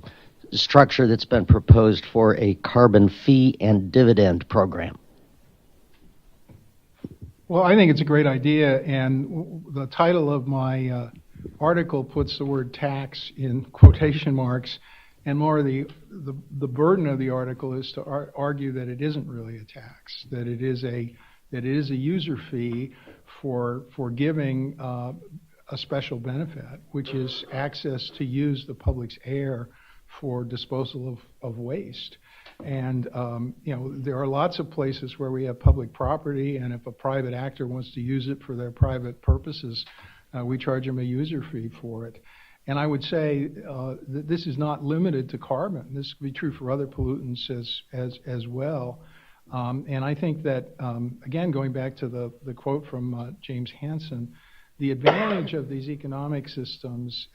Speaker 9: structure that's been proposed for a carbon fee and dividend program.
Speaker 5: Well, I think it's a great idea, and the title of my article puts the word tax in quotation marks, and more the burden of the article is to argue that it isn't really a tax, that it is a user fee for giving a special benefit, which is access to use the public's air for disposal of waste. And there are lots of places where we have public property, and if a private actor wants to use it for their private purposes, we charge them a user fee for it. And I would say that this is not limited to carbon. This could be true for other pollutants as well. And I think that, again, going back to the quote from James Hansen, the advantage of these economic systems,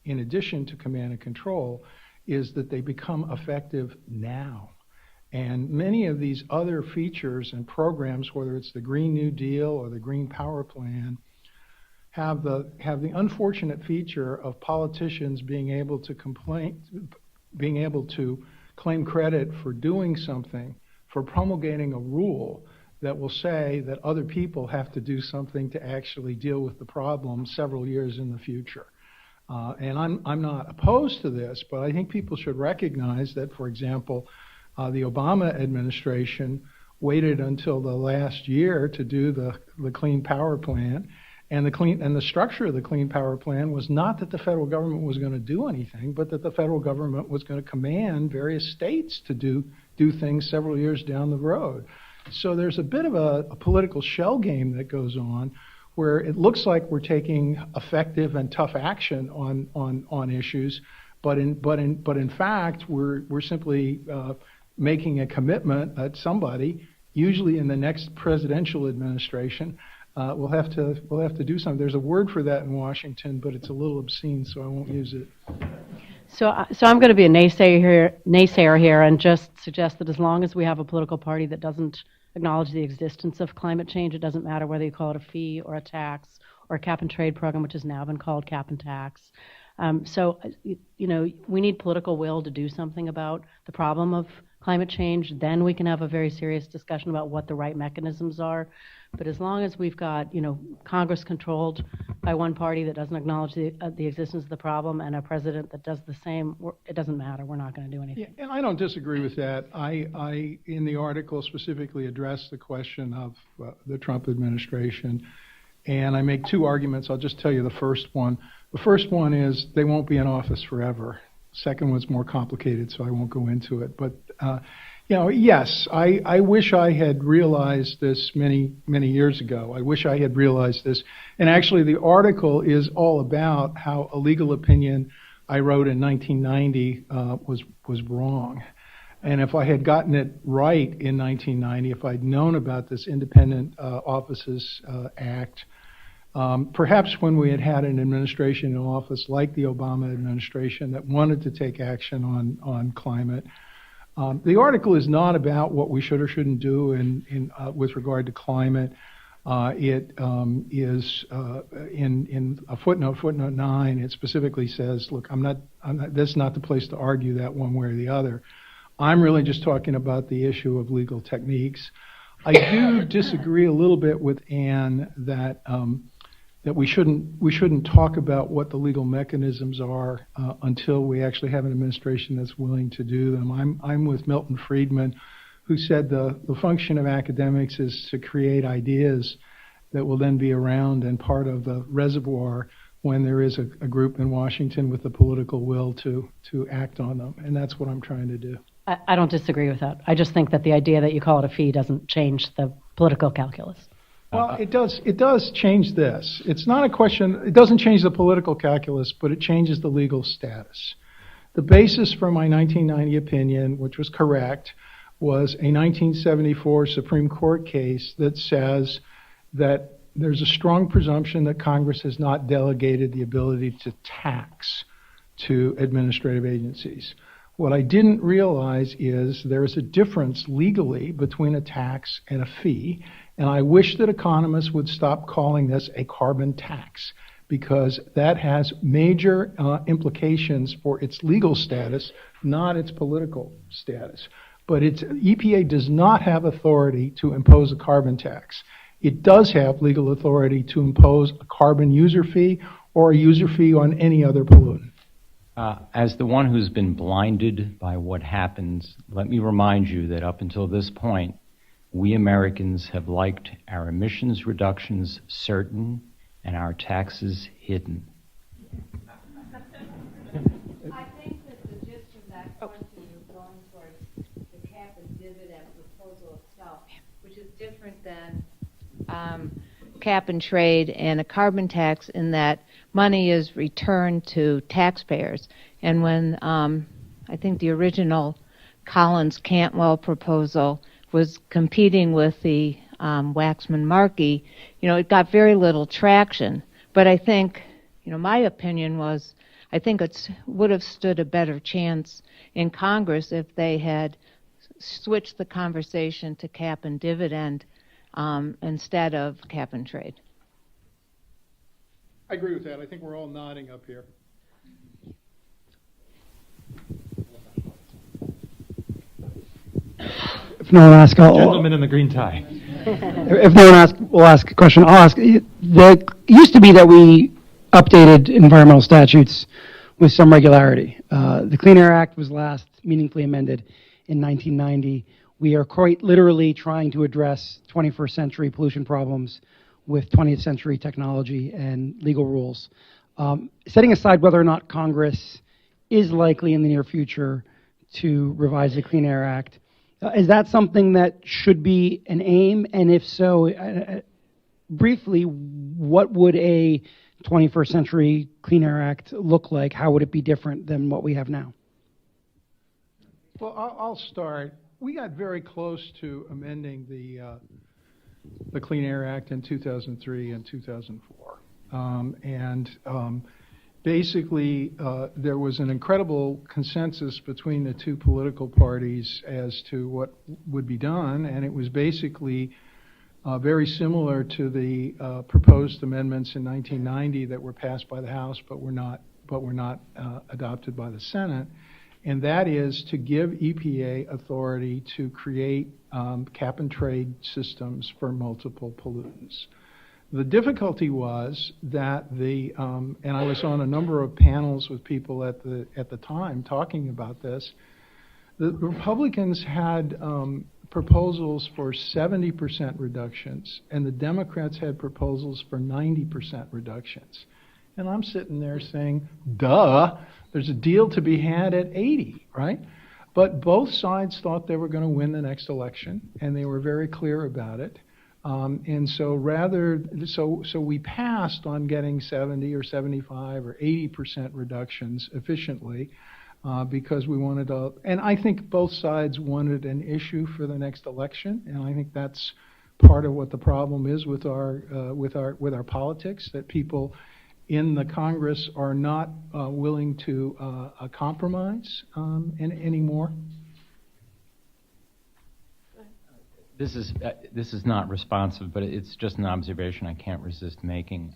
Speaker 5: in addition to command and control, is that they become effective now. And many of these other features and programs, whether it's the Green New Deal or the Green Power Plan, have the unfortunate feature of politicians being able to claim credit for doing something, for promulgating a rule that will say that other people have to do something to actually deal with the problem several years in the future. And I'm not opposed to this, but I think people should recognize that, for example, the Obama administration waited until the last year to do the Clean Power Plan, and the structure of the Clean Power Plan was not that the federal government was going to do anything, but that the federal government was going to command various states to do things several years down the road. So there's a bit of a political shell game that goes on, where it looks like we're taking effective and tough action on issues, but in fact we're simply making a commitment that somebody, usually in the next presidential administration, will have to do something. There's a word for that in Washington, but it's a little obscene, so I won't use it.
Speaker 8: So I'm going to be a naysayer here and just suggest that as long as we have a political party that doesn't acknowledge the existence of climate change, it doesn't matter whether you call it a fee or a tax or a cap and trade program, which has now been called cap and tax. We need political will to do something about the problem of climate change. Then we can have a very serious discussion about what the right mechanisms are. But as long as we've got, Congress controlled by one party that doesn't acknowledge the existence of the problem and a president that does the same, it doesn't matter. We're not going to do anything.
Speaker 5: Yeah, and I don't disagree with that. I in the article, specifically addressed the question of the Trump administration, and I make two arguments. I'll just tell you the first one. The first one is they won't be in office forever. Second one's more complicated, so I won't go into it. But yes, I wish I had realized this many years ago. I wish I had realized this. And actually, the article is all about how a legal opinion I wrote in 1990 was wrong. And if I had gotten it right in 1990, if I'd known about this Independent Offices Act, perhaps when we had an administration in office like the Obama administration that wanted to take action on climate. The article is not about what we should or shouldn't do with regard to climate. It is in a footnote 9. It specifically says, "Look, this is not the place to argue that one way or the other. I'm really just talking about the issue of legal techniques." I do disagree a little bit with Ann that we shouldn't talk about what the legal mechanisms are until we actually have an administration that's willing to do them. I'm with Milton Friedman, who said the function of academics is to create ideas that will then be around and part of the reservoir when there is a group in Washington with the political will to act on them, and that's what I'm trying to do.
Speaker 8: I don't disagree with that. I just think that the idea that you call it a fee doesn't change the political calculus.
Speaker 5: Well, it does change this. It's not a question, it doesn't change the political calculus, but it changes the legal status. The basis for my 1990 opinion, which was correct, was a 1974 Supreme Court case that says that there's a strong presumption that Congress has not delegated the ability to tax to administrative agencies. What I didn't realize is there is a difference legally between a tax and a fee, and I wish that economists would stop calling this a carbon tax, because that has major implications for its legal status, not its political status. But EPA does not have authority to impose a carbon tax. It does have legal authority to impose a carbon user fee or a user fee on any other pollutant.
Speaker 7: As the one who's been blinded by what happens, let me remind you that up until this point, we Americans have liked our emissions reductions certain and our taxes hidden.
Speaker 10: I think that the gist of that question is going towards the cap and dividend proposal itself, which is different than cap and trade and a carbon tax, in that money is returned to taxpayers. And when I think the original Collins-Cantwell proposal was competing with the Waxman-Markey, it got very little traction. But I think, my opinion was, I think it would have stood a better chance in Congress if they had switch the conversation to cap and dividend instead of cap and trade.
Speaker 5: I agree with that. I think we're all nodding up here.
Speaker 2: If no one asks,
Speaker 3: Gentleman in the green tie.
Speaker 2: if no one asks, we'll ask a question. I'll ask. There used to be that we updated environmental statutes with some regularity. The Clean Air Act was last meaningfully amended in 1990. We are quite literally trying to address 21st century pollution problems with 20th century technology and legal rules. Setting aside whether or not Congress is likely in the near future to revise the Clean Air Act, is that something that should be an aim? And if so, briefly, what would a 21st century Clean Air Act look like? How would it be different than what we have now?
Speaker 5: Well, I'll start. We got very close to amending the Clean Air Act in 2003 and 2004. Basically, there was an incredible consensus between the two political parties as to what would be done, and it was basically very similar to the proposed amendments in 1990 that were passed by the House but were not adopted by the Senate. And that is to give EPA authority to create cap and trade systems for multiple pollutants. The difficulty was that and I was on a number of panels with people at the time talking about this. The Republicans had proposals for 70% reductions, and the Democrats had proposals for 90% reductions. And I'm sitting there saying, duh, there's a deal to be had at 80, right? But both sides thought they were going to win the next election, and they were very clear about it. And so we passed on getting 70 or 75 or 80% reductions efficiently because we wanted to, and I think both sides wanted an issue for the next election, and I think that's part of what the problem is with our politics, that people in the Congress are not willing to compromise anymore.
Speaker 7: This is not responsive, but it's just an observation I can't resist making.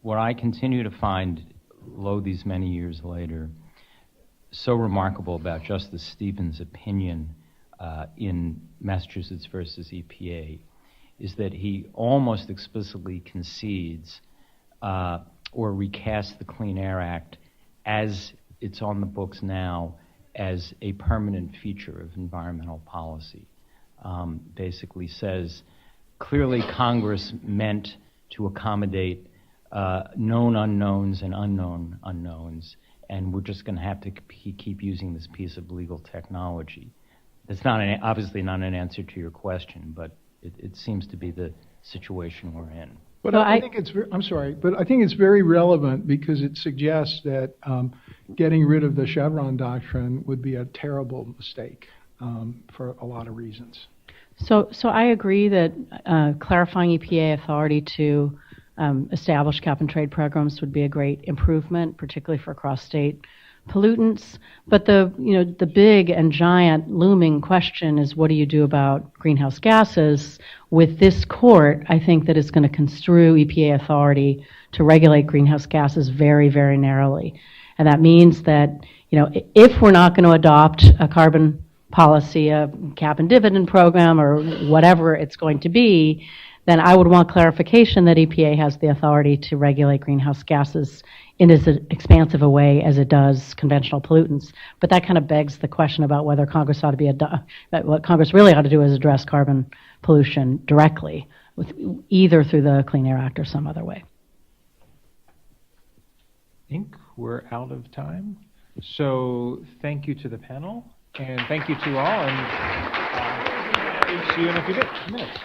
Speaker 7: What I continue to find, lo these many years later, so remarkable about Justice Stevens' opinion in Massachusetts versus EPA is that he almost explicitly concedes or recasts the Clean Air Act as it's on the books now as a permanent feature of environmental policy. Basically says clearly Congress meant to accommodate known unknowns and unknown unknowns, and we're just going to have to keep using this piece of legal technology. It's not obviously not an answer to your question, but it seems to be the situation we're in.
Speaker 5: But I think it's I'm sorry, but I think it's very relevant because it suggests that getting rid of the Chevron doctrine would be a terrible mistake for a lot of reasons.
Speaker 8: So I agree that clarifying EPA authority to establish cap and trade programs would be a great improvement, particularly for cross-state pollutants. But the big and giant looming question is, what do you do about greenhouse gases? With this court, I think that it's going to construe EPA authority to regulate greenhouse gases very, very narrowly. And that means that, if we're not going to adopt a carbon policy, a cap and dividend program, or whatever it's going to be, then I would want clarification that EPA has the authority to regulate greenhouse gases in as expansive a way as it does conventional pollutants. But that kind of begs the question about whether Congress ought to be what Congress really ought to do is address carbon pollution directly, either through the Clean Air Act or some other way.
Speaker 3: I think we're out of time. So thank you to the panel, and thank you to all, and see you in a few minutes.